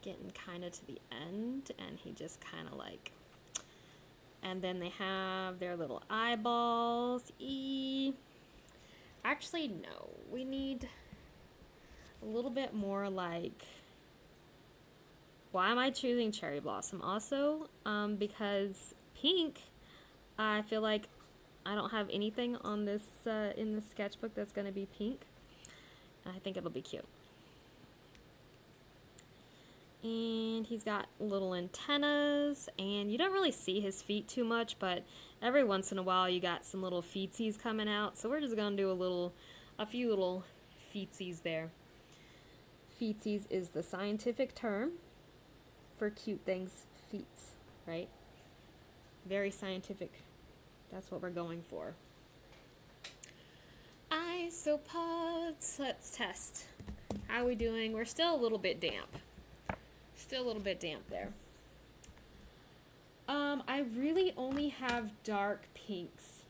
[SPEAKER 1] Getting kind of to the end, and he just kind of like, and then they have their little eyeballs. Actually, no, we need a little bit more like, why am I choosing cherry blossom? Also, because pink, I feel like I don't have anything on this in the sketchbook that's going to be pink. I think it'll be cute. And And he's got little antennas, and you don't really see his feet too much, but every once in a while you got some little feetsies coming out. So we're just gonna do a few little feetsies there. Feetsies is the scientific term for cute things, feet, right? Very scientific. That's what we're going for. Isopods. Let's test. How are we doing? We're still a little bit damp. Still a little bit damp there. I really only have dark pinks.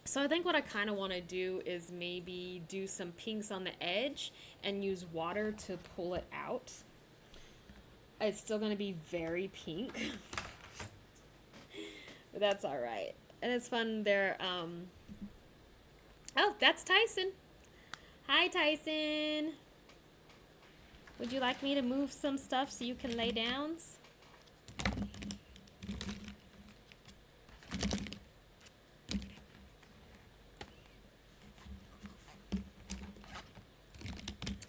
[SPEAKER 1] So I think what I kind of want to do is maybe do some pinks on the edge and use water to pull it out. It's still going to be very pink. But that's all right. And it's fun. Oh, that's Tyson. Hi, Tyson. Would you like me to move some stuff so you can lay down?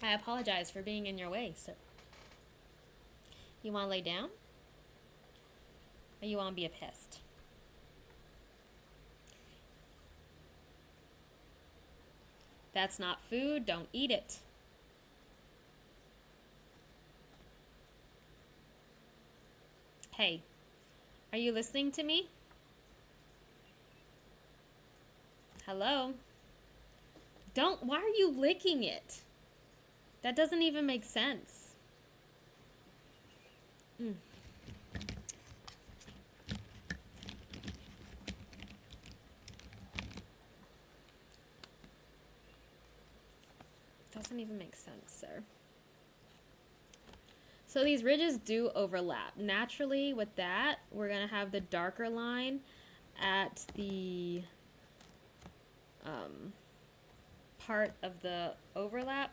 [SPEAKER 1] I apologize for being in your way, sir. You want to lay down? Or you want to be a pest? That's not food. Don't eat it. Hey, are you listening to me? Hello? Why are you licking it? That doesn't even make sense. Doesn't even make sense, sir. So these ridges do overlap. Naturally, with that, we're going to have the darker line at the part of the overlap,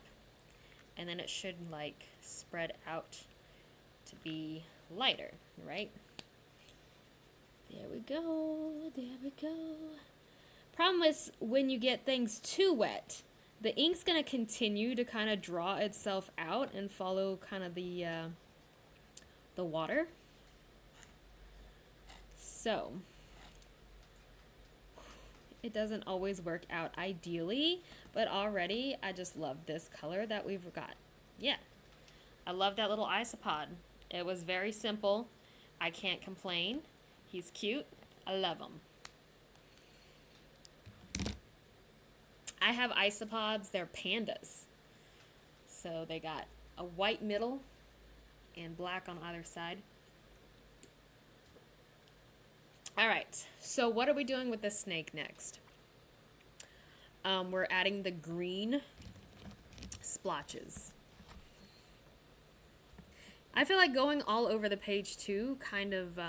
[SPEAKER 1] and then it should like spread out to be lighter, right? There we go, there we go. Problem is, when you get things too wet, the ink's gonna continue to kind of draw itself out and follow kind of the water. So it doesn't always work out ideally, but already I just love this color that we've got. Yeah, I love that little isopod. It was very simple. I can't complain. He's cute. I love him. I have isopods. They're pandas. So they got a white middle and black on either side. All right, so what are we doing with this snake next? We're adding the green splotches. I feel like going all over the page too kind of,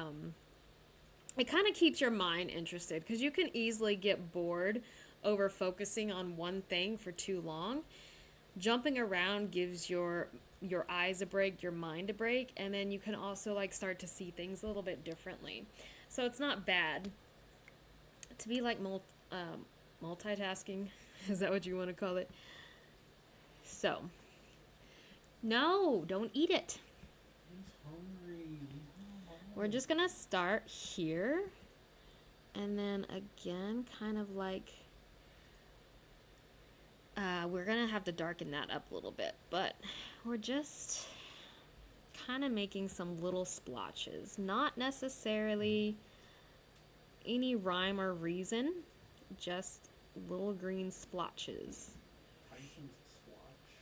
[SPEAKER 1] it kind of keeps your mind interested, because you can easily get bored over focusing on one thing for too long. Jumping around gives your eyes a break, your mind a break, and then you can also like start to see things a little bit differently. So it's not bad to be like multitasking. Is that what you want to call it? So, no, don't eat it.
[SPEAKER 2] He's hungry.
[SPEAKER 1] We're just gonna start here, and then again, kind of like, we're gonna have to darken that up a little bit, but we're just kind of making some little splotches, not necessarily any rhyme or reason, just little green splotches.
[SPEAKER 2] Tyson's a swatch.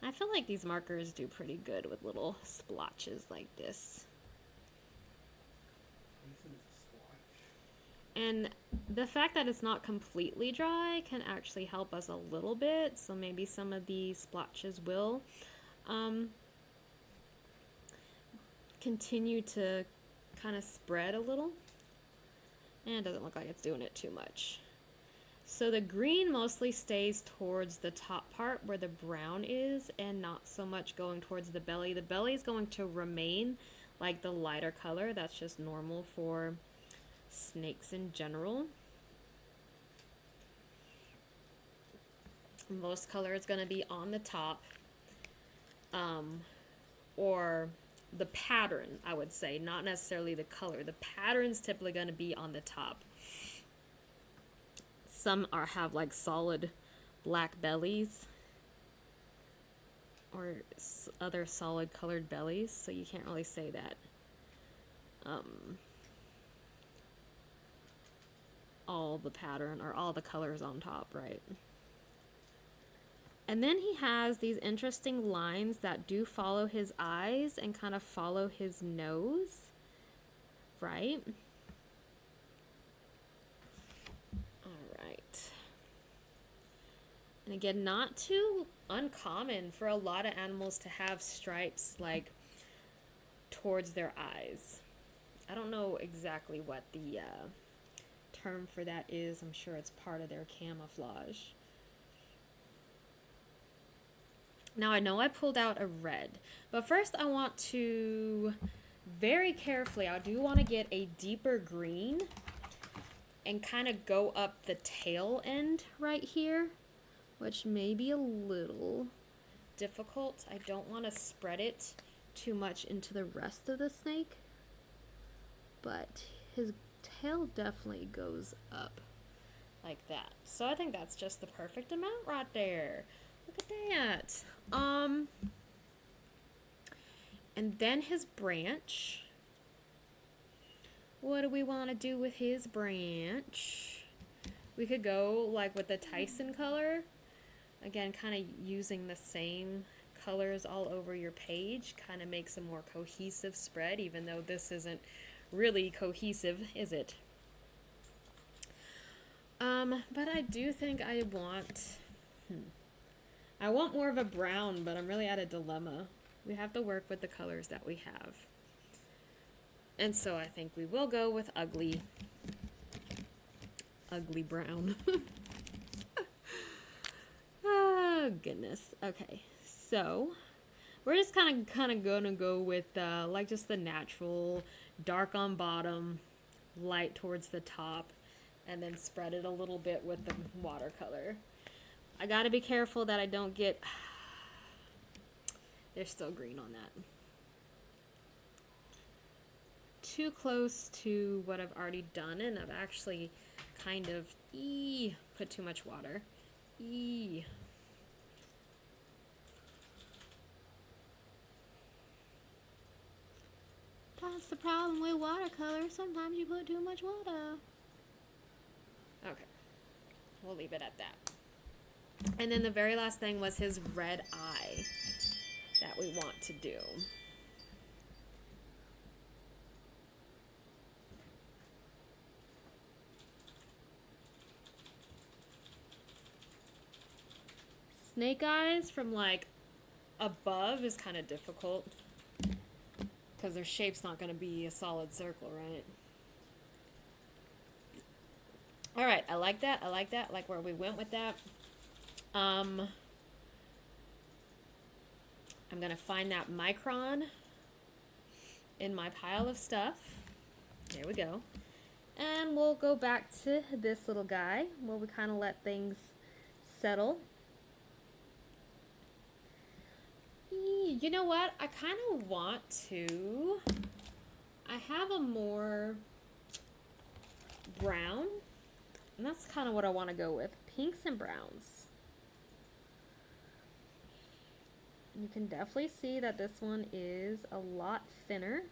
[SPEAKER 1] I feel like these markers do pretty good with little splotches like this.
[SPEAKER 2] Tyson's a swatch.
[SPEAKER 1] And the fact that it's not completely dry can actually help us a little bit, so maybe some of these splotches will continue to kind of spread a little. And it doesn't look like it's doing it too much. So the green mostly stays towards the top part where the brown is, and not so much going towards the belly. The belly is going to remain like the lighter color. That's just normal for snakes in general. Most color is going to be on the top. or the pattern, I would say, not necessarily the color. The pattern's typically going to be on the top. Some have like solid black bellies or other solid colored bellies, so you can't really say that all the pattern or all the colors on top, right? And then he has these interesting lines that do follow his eyes and kind of follow his nose, right? All right. And again, not too uncommon for a lot of animals to have stripes like towards their eyes. I don't know exactly what the term for that is. I'm sure it's part of their camouflage. Now I know I pulled out a red, but first I want to very carefully, I do want to get a deeper green and kind of go up the tail end right here, which may be a little difficult. I don't want to spread it too much into the rest of the snake, but his tail definitely goes up like that. So I think that's just the perfect amount right there. Look at that. And then his branch. What do we want to do with his branch? We could go like with the Tyson color. Again, kind of using the same colors all over your page. Kind of makes a more cohesive spread, even though this isn't really cohesive, is it? But I do think I want more of a brown, but I'm really at a dilemma. We have to work with the colors that we have. And so I think we will go with ugly brown. Oh, goodness. Okay, so we're just kind of gonna go with like just the natural dark on bottom, light towards the top, and then spread it a little bit with the watercolor. I gotta be careful that I don't get... There's still green on that. Too close to what I've already done, and I've actually kind of put too much water. That's the problem with watercolor. Sometimes you put too much water. Okay. We'll leave it at that. And then the very last thing was his red eye that we want to do. Snake eyes from like above is kind of difficult because their shape's not going to be a solid circle, right? All right, I like that. I like where we went with that. I'm going to find that micron in my pile of stuff. There we go. And we'll go back to this little guy where we kind of let things settle. You know what? I kind of want to... I have a more brown, and that's kind of what I want to go with. Pinks and browns. You can definitely see that this one is a lot thinner.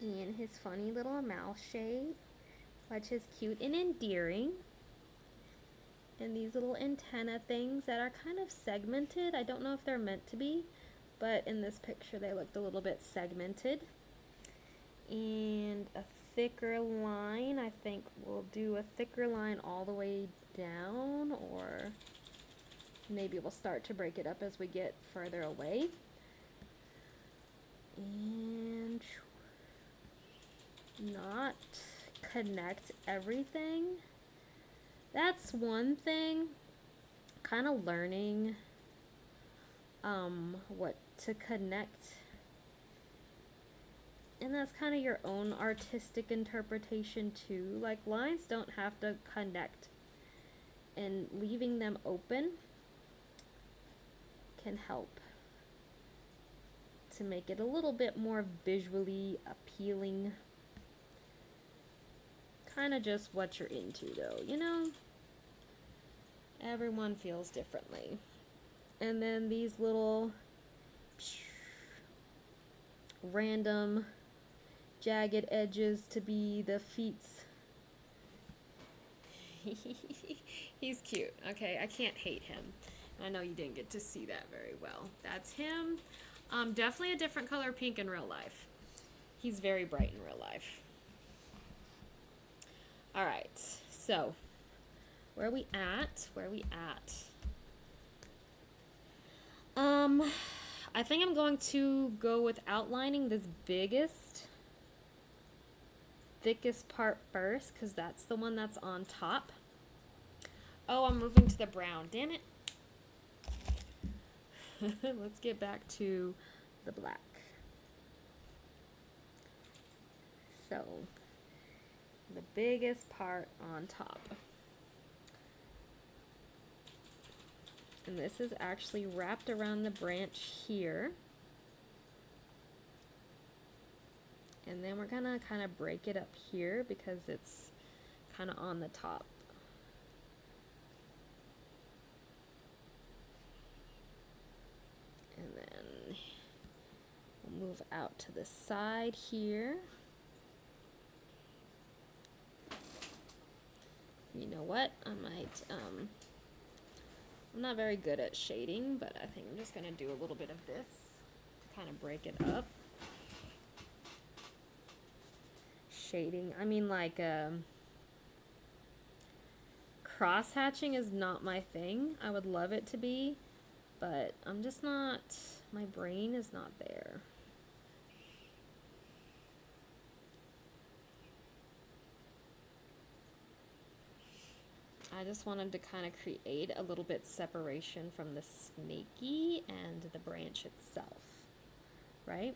[SPEAKER 1] And his funny little mouth shape, which is cute and endearing. And these little antenna things that are kind of segmented. I don't know if they're meant to be, but in this picture they looked a little bit segmented. And a thicker line. I think we'll do a thicker line all the way down, or maybe we'll start to break it up as we get further away. And not connect everything. That's one thing. Kind of learning what to connect And that's kind of your own artistic interpretation too. Like, lines don't have to connect, and leaving them open can help to make it a little bit more visually appealing. Kind of just what you're into, though, you know? Everyone feels differently. And then these little random jagged edges to be the feet's. He's cute. Okay, I can't hate him. I know you didn't get to see that very well. That's him. Definitely a different color pink in real life. He's very bright in real life. All right, so where are we at? I think I'm going to go with outlining this thickest part first, because that's the one that's on top. Oh, I'm moving to the brown. Damn it. Let's get back to the black. So, the biggest part on top. And this is actually wrapped around the branch here. And then we're gonna kind of break it up here because it's kind of on the top. And then we'll move out to the side here. You know what? I'm not very good at shading, but I think I'm just gonna do a little bit of this to kind of break it up. Shading, I mean, like, cross hatching is not my thing. I would love it to be, but I'm just not, my brain is not there. I just wanted to kind of create a little bit separation from the snaky and the branch itself, right?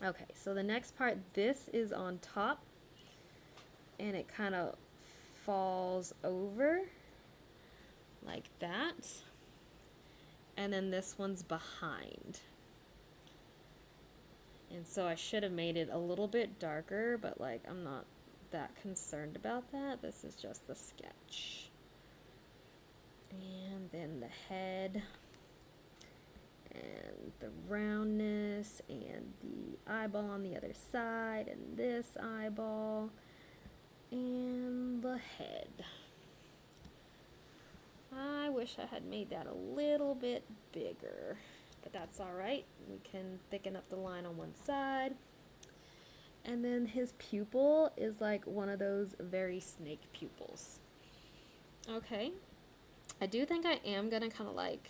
[SPEAKER 1] Okay, so the next part, this is on top, and it kind of falls over like that, and then this one's behind. And so I should have made it a little bit darker, but like, I'm not that concerned about that. This is just the sketch. And then the head and the roundness and the eyeball on the other side and this eyeball and the head. I wish I had made that a little bit bigger, but that's all right. We can thicken up the line on one side. And then his pupil is like one of those very snake pupils. Okay. I do think I am gonna kind of like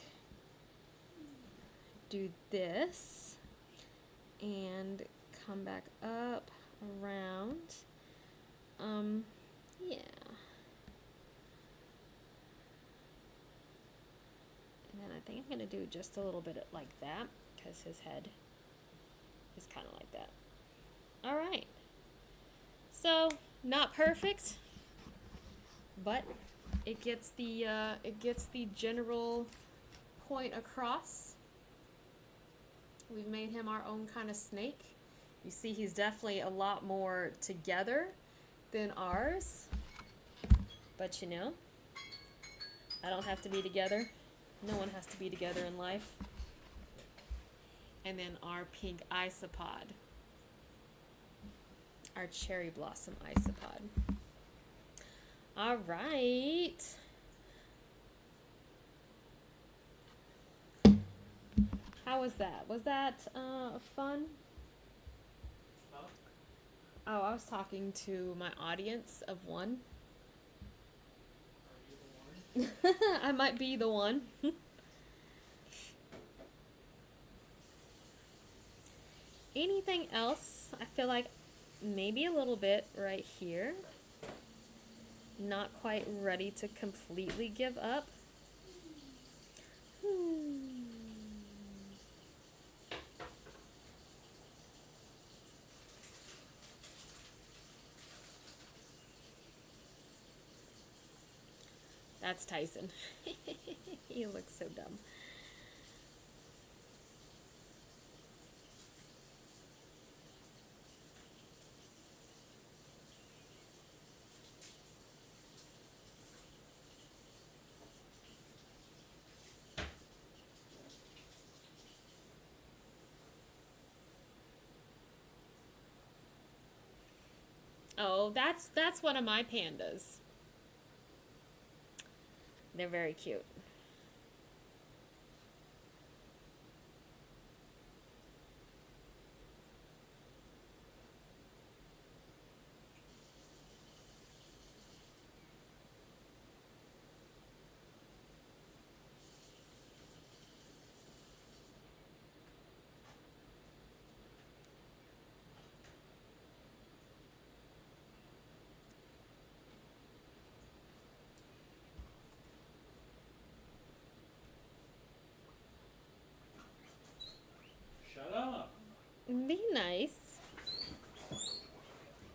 [SPEAKER 1] do this and come back up around. Yeah. And then I think I'm gonna do just a little bit like that, because his head is kind of like that. All right. So, not perfect, but it gets the general point across. We've made him our own kind of snake. You see, he's definitely a lot more together than ours. But you know, I don't have to be together. No one has to be together in life. And then our pink isopod. Our cherry blossom isopod. All right. How was that? Was that fun?
[SPEAKER 2] Huh?
[SPEAKER 1] Oh, I was talking to my audience of one.
[SPEAKER 2] Are you the one?
[SPEAKER 1] I might be the one. Anything else? I feel like maybe a little bit right here. Not quite ready to completely give up. That's Tyson. He looks so dumb. Oh, that's one of my pandas. They're very cute.
[SPEAKER 2] Shut up.
[SPEAKER 1] Be nice.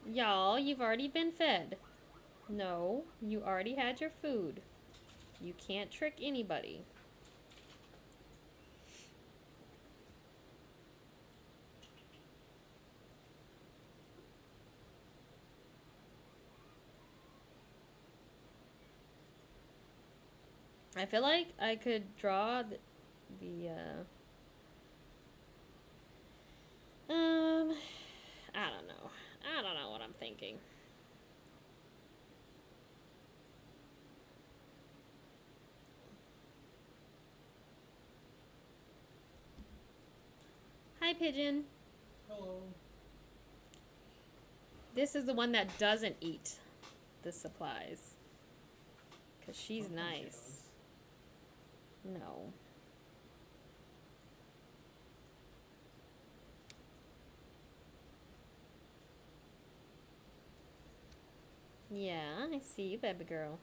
[SPEAKER 1] Y'all, you've already been fed. No, you already had your food. You can't trick anybody. I feel like I could draw I don't know. I don't know what I'm thinking. Hi, Pigeon.
[SPEAKER 2] Hello.
[SPEAKER 1] This is the one that doesn't eat the supplies. Because she's
[SPEAKER 2] Sometimes she
[SPEAKER 1] nice. No. Yeah, I see you, baby girl.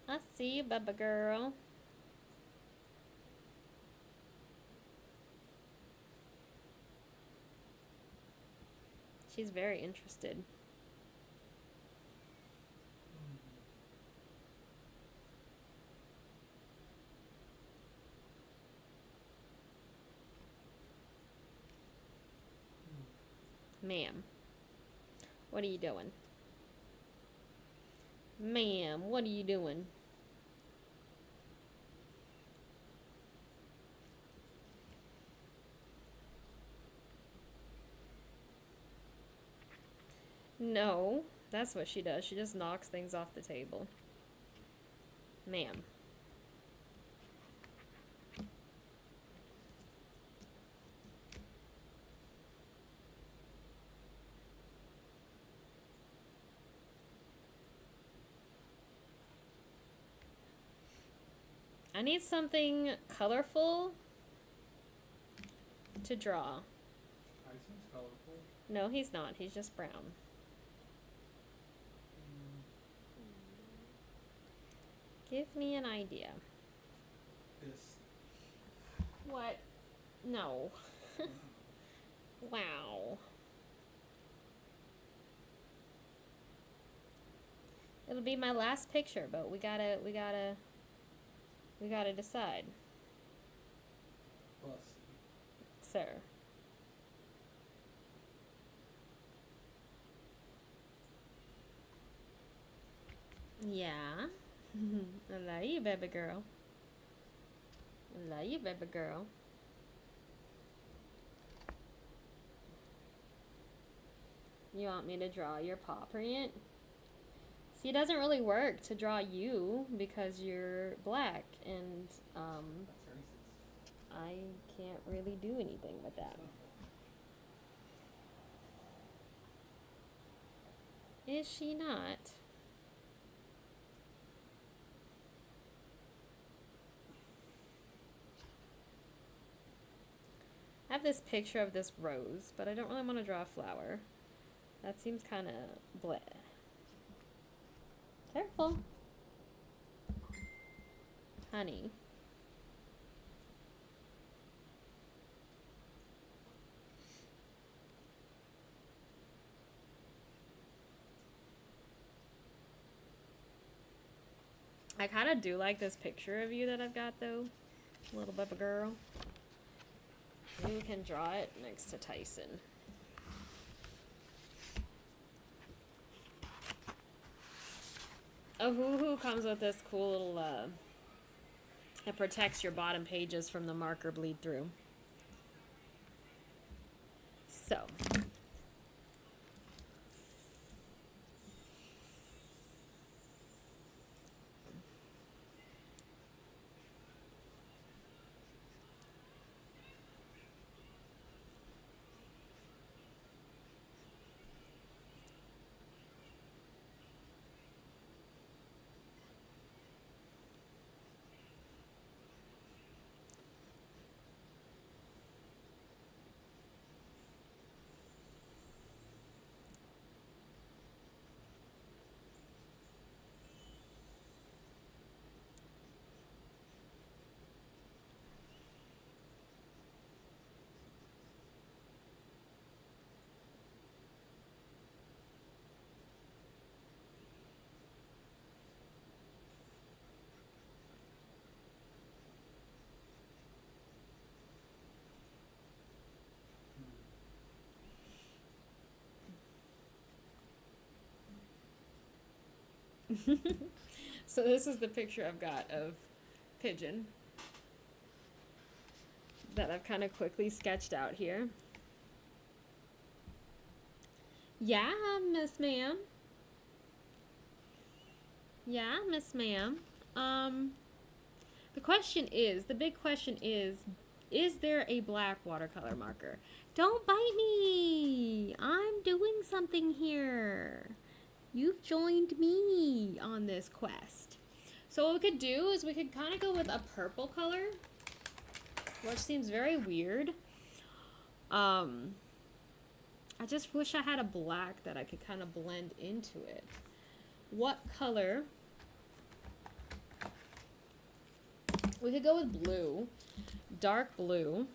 [SPEAKER 1] I see you, baby girl. She's very interested. Ma'am, what are you doing? Ma'am, what are you doing? No, that's what she does. She just knocks things off the table. Ma'am. I need something colorful to draw.
[SPEAKER 2] Tyson's colorful.
[SPEAKER 1] No, he's not. He's just brown. Give me an idea.
[SPEAKER 2] This.
[SPEAKER 1] What? No. Wow. It'll be my last picture, but we gotta decide,
[SPEAKER 2] Plus.
[SPEAKER 1] sir. Yeah. I love you, baby girl. I love you, baby girl. You want me to draw your paw print? See, it doesn't really work to draw you because you're black, and
[SPEAKER 2] That's racist.
[SPEAKER 1] I can't really do anything with that. Is she not? I have this picture of this rose, but I don't really want to draw a flower. That seems kind of bleh. Careful. Honey. I kind of do like this picture of you that I've got, though. Little Bubba girl. Maybe we can draw it next to Tyson. Oh, Hoo comes with this cool little, it protects your bottom pages from the marker bleed through. So. So this is the picture I've got of Pigeon that I've kind of quickly sketched out here. Yeah, Miss Ma'am. Yeah, Miss Ma'am. The big question is there a black watercolor marker? Don't bite me! I'm doing something here. You've joined me on this quest. So what we could do is we could kind of go with a purple color, which seems very weird. I just wish I had a black that I could kind of blend into it. What color? We could go with blue, dark blue.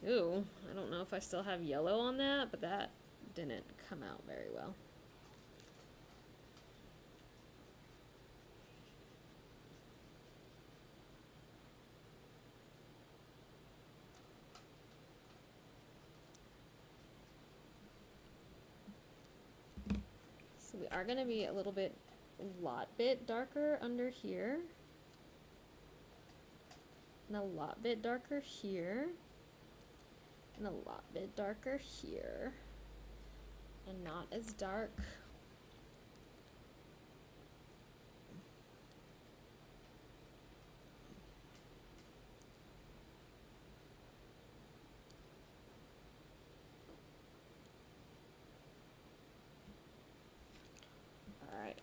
[SPEAKER 1] Ooh, I don't know if I still have yellow on that, but that didn't come out very well. So we are going to be a lot bit darker under here. And a lot bit darker here. And a lot bit darker here. And not as dark. All right.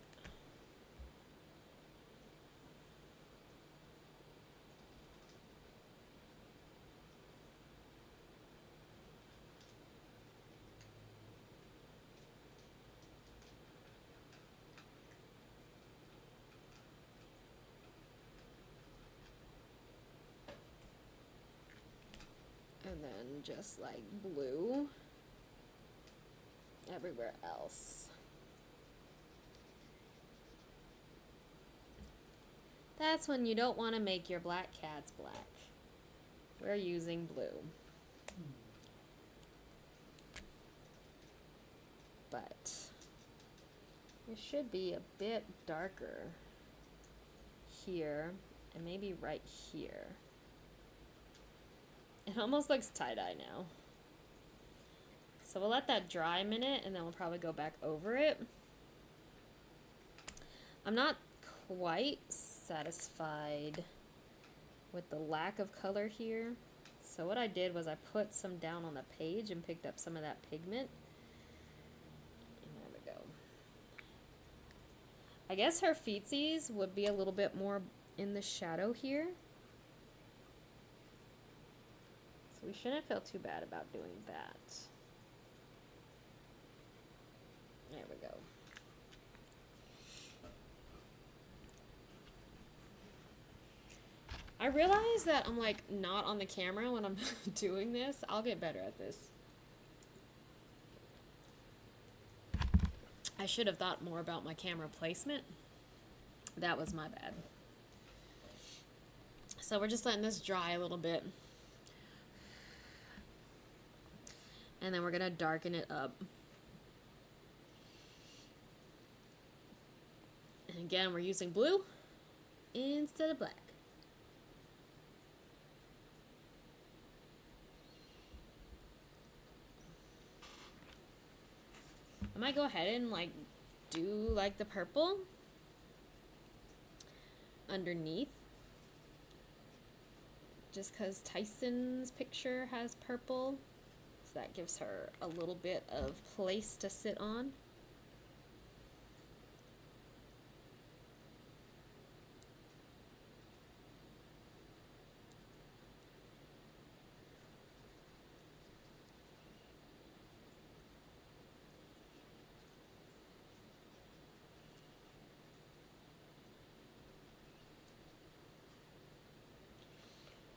[SPEAKER 1] And then just like blue everywhere else. That's when you don't want to make your black cats black. We're using blue. But it should be a bit darker here and maybe right here. It almost looks tie-dye now. So we'll let that dry a minute and then we'll probably go back over it. I'm not quite satisfied with the lack of color here. So what I did was I put some down on the page and picked up some of that pigment. And there we go. I guess her feetsies would be a little bit more in the shadow here. We shouldn't feel too bad about doing that. There we go. I realize that I'm like not on the camera when I'm doing this. I'll get better at this. I should have thought more about my camera placement. That was my bad. So we're just letting this dry a little bit. And then we're gonna darken it up. And again, we're using blue instead of black. I might go ahead and like do like the purple underneath, just because Tyson's picture has purple, so that gives her a little bit of place to sit on.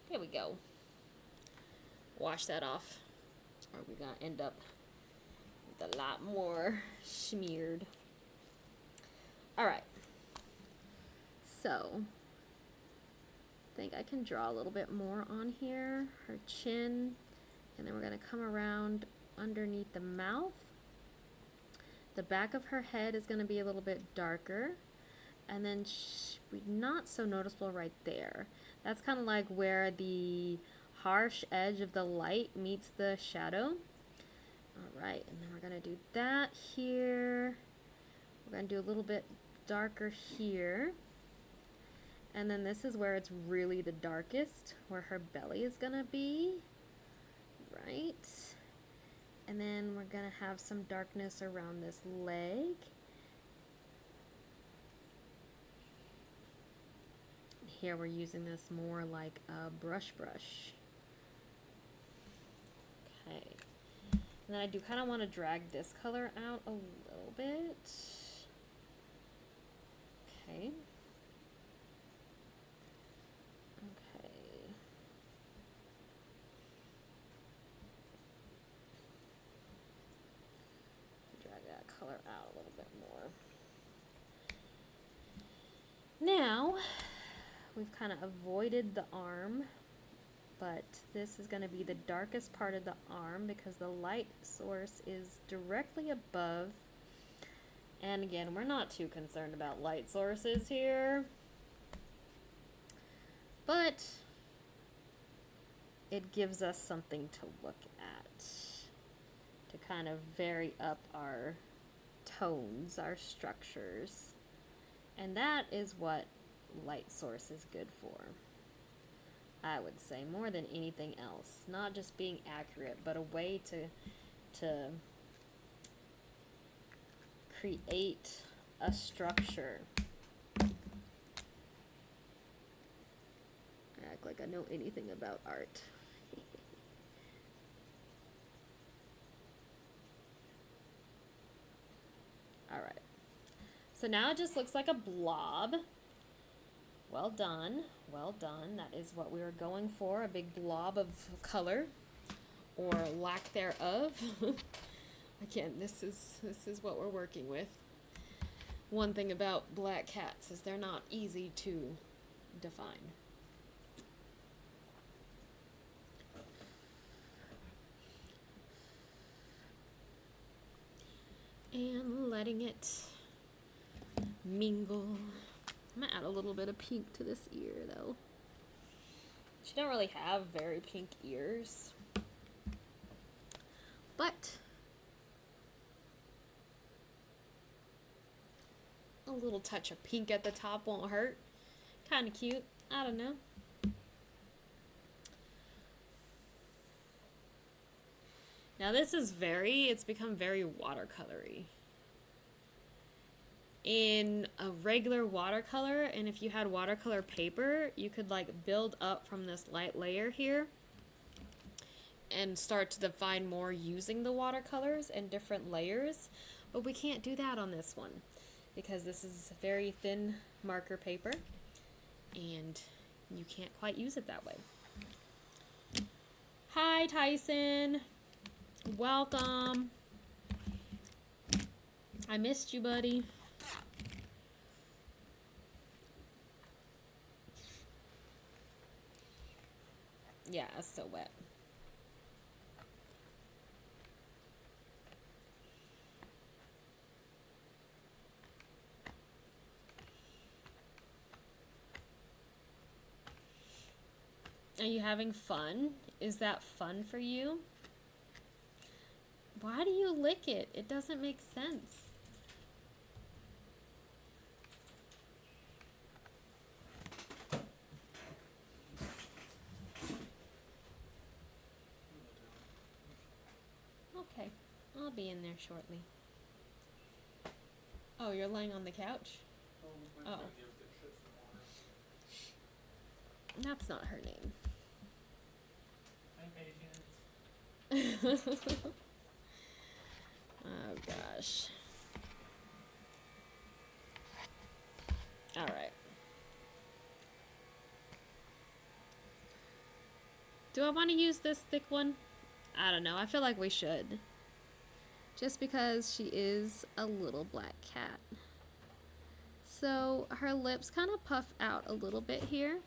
[SPEAKER 1] There we go. Wash that off, or we're gonna end up with a lot more smeared. Alright, so I think I can draw a little bit more on here, her chin, and then we're gonna come around underneath the mouth. The back of her head is gonna be a little bit darker, and then not so noticeable right there. That's kind of like where the harsh edge of the light meets the shadow. Alright, and then we're going to do that here. We're going to do a little bit darker here. And then this is where it's really the darkest, where her belly is going to be. Right. And then we're going to have some darkness around this leg. Here we're using this more like a brush. Okay. And then I do kind of want to drag this color out a little bit. Okay. Okay. Drag that color out a little bit more. Now, we've kind of avoided the arm, but this is going to be the darkest part of the arm because the light source is directly above. And again, we're not too concerned about light sources here, but it gives us something to look at to kind of vary up our tones, our structures. And that is what light source is good for, I would say, more than anything else. Not just being accurate, but a way to create a structure. I act like I know anything about art. Alright. So now it just looks like a blob. Well done, well done. That is what we were going for, a big blob of color, or lack thereof. Again, this is what we're working with. One thing about black cats is they're not easy to define. And letting it mingle. I'm gonna add a little bit of pink to this ear though. She don't really have very pink ears, but a little touch of pink at the top won't hurt. Kind of cute. I don't know. Now this is it's become very watercolory. In a regular watercolor, and if you had watercolor paper, you could like build up from this light layer here and start to define more using the watercolors and different layers. But we can't do that on this one because this is very thin marker paper, and You can't quite use it that way. Hi, Tyson. Welcome. I missed you, buddy. Yeah, it's so wet. Are you having fun? Is that fun for you? Why do you lick it? It doesn't make sense. Okay, I'll be in there shortly. Oh, you're laying on the couch? Oh. That's not her name. Oh gosh. Alright. Do I want to use this thick one? I don't know. I feel like we should. Just because she is a little black cat. So her lips kind of puff out a little bit here.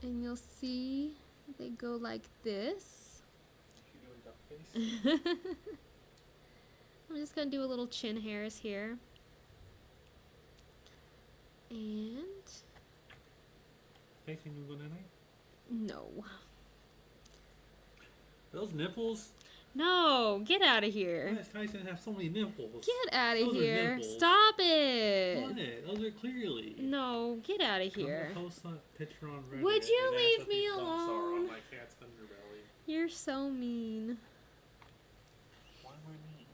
[SPEAKER 1] And you'll see they go like this.
[SPEAKER 2] She doing duck face?
[SPEAKER 1] I'm just going to do a little chin hairs here. And...
[SPEAKER 2] Anything new going tonight?
[SPEAKER 1] no.
[SPEAKER 2] Those nipples?
[SPEAKER 1] No, get out of here.
[SPEAKER 2] Why does Tyson have so many nipples?
[SPEAKER 1] Get out of
[SPEAKER 2] Those are
[SPEAKER 1] here.
[SPEAKER 2] nipples.
[SPEAKER 1] Stop it.
[SPEAKER 2] What? Those are clearly.
[SPEAKER 1] No, get out of here.
[SPEAKER 2] I'm gonna post that picture on Reddit.
[SPEAKER 1] Would you
[SPEAKER 2] and
[SPEAKER 1] leave
[SPEAKER 2] ask what
[SPEAKER 1] me
[SPEAKER 2] these bumps are
[SPEAKER 1] alone?
[SPEAKER 2] on my cat's underbelly.
[SPEAKER 1] You're so mean.
[SPEAKER 2] Why am I mean?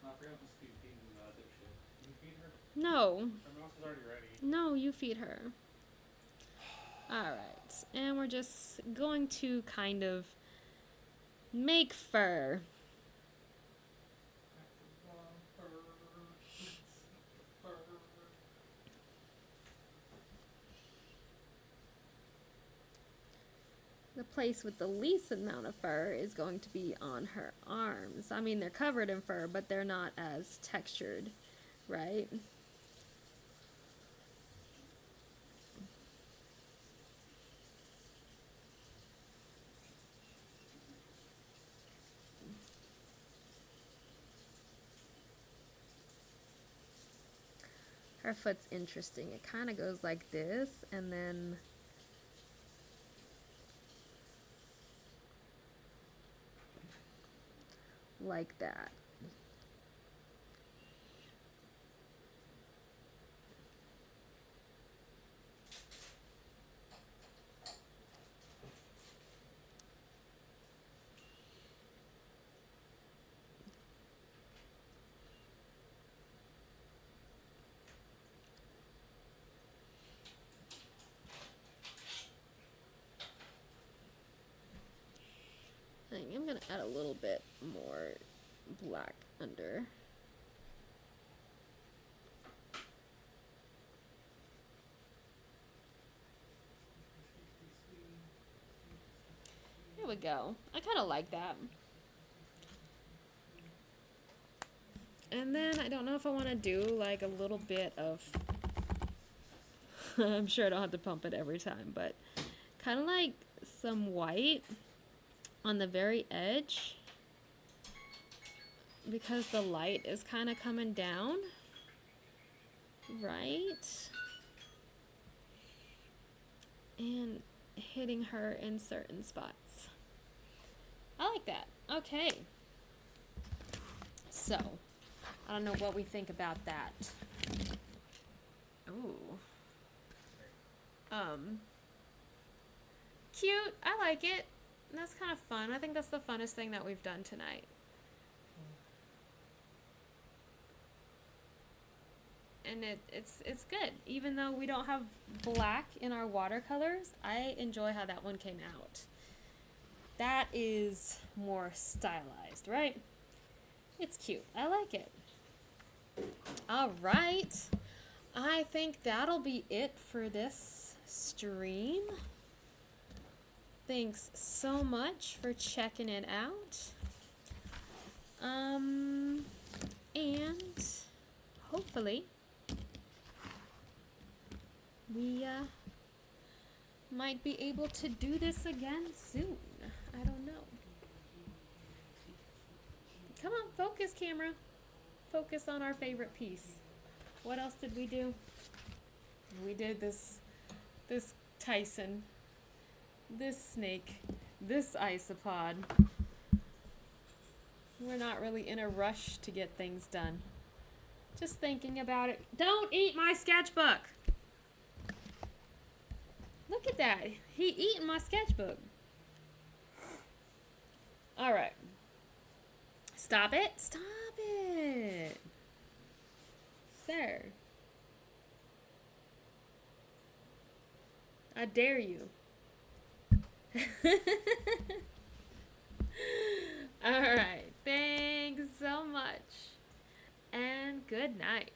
[SPEAKER 2] I forgot to feed dipshit. Can you feed her?
[SPEAKER 1] No.
[SPEAKER 2] Her mouth is already ready.
[SPEAKER 1] No, you feed her. Alright. And we're just going to kind of make fur. The place with the least amount of fur is going to be on her arms. I mean, they're covered in fur, but they're not as textured, right? Her foot's interesting. It kind of goes like this, and then like that. I think I'm gonna add a little bit more black under. There we go. I kind of like that. And then I don't know if I want to do like a little bit of I'm sure I don't have to pump it every time, but kind of like some white on the very edge because the light is kind of coming down, right? And hitting her in certain spots. I like that. Okay. So, I don't know what we think about that. Ooh. Cute. I like it. That's kind of fun. I think that's the funnest thing that we've done tonight. And it's good. Even though we don't have black in our watercolors, I enjoy how that one came out. That is more stylized, right? It's cute. I like it. All right. I think that'll be it for this stream. Thanks so much for checking it out. And hopefully we might be able to do this again soon. I don't know. Come on, focus, camera. Focus on our favorite piece. What else did we do? We did this Tyson, this snake, this isopod. We're not really in a rush to get things done. Just thinking about it. Don't eat my sketchbook! Look at that. He eating my sketchbook. Alright. Stop it. Stop it. Sir. I dare you. Alright. Thanks so much. And good night.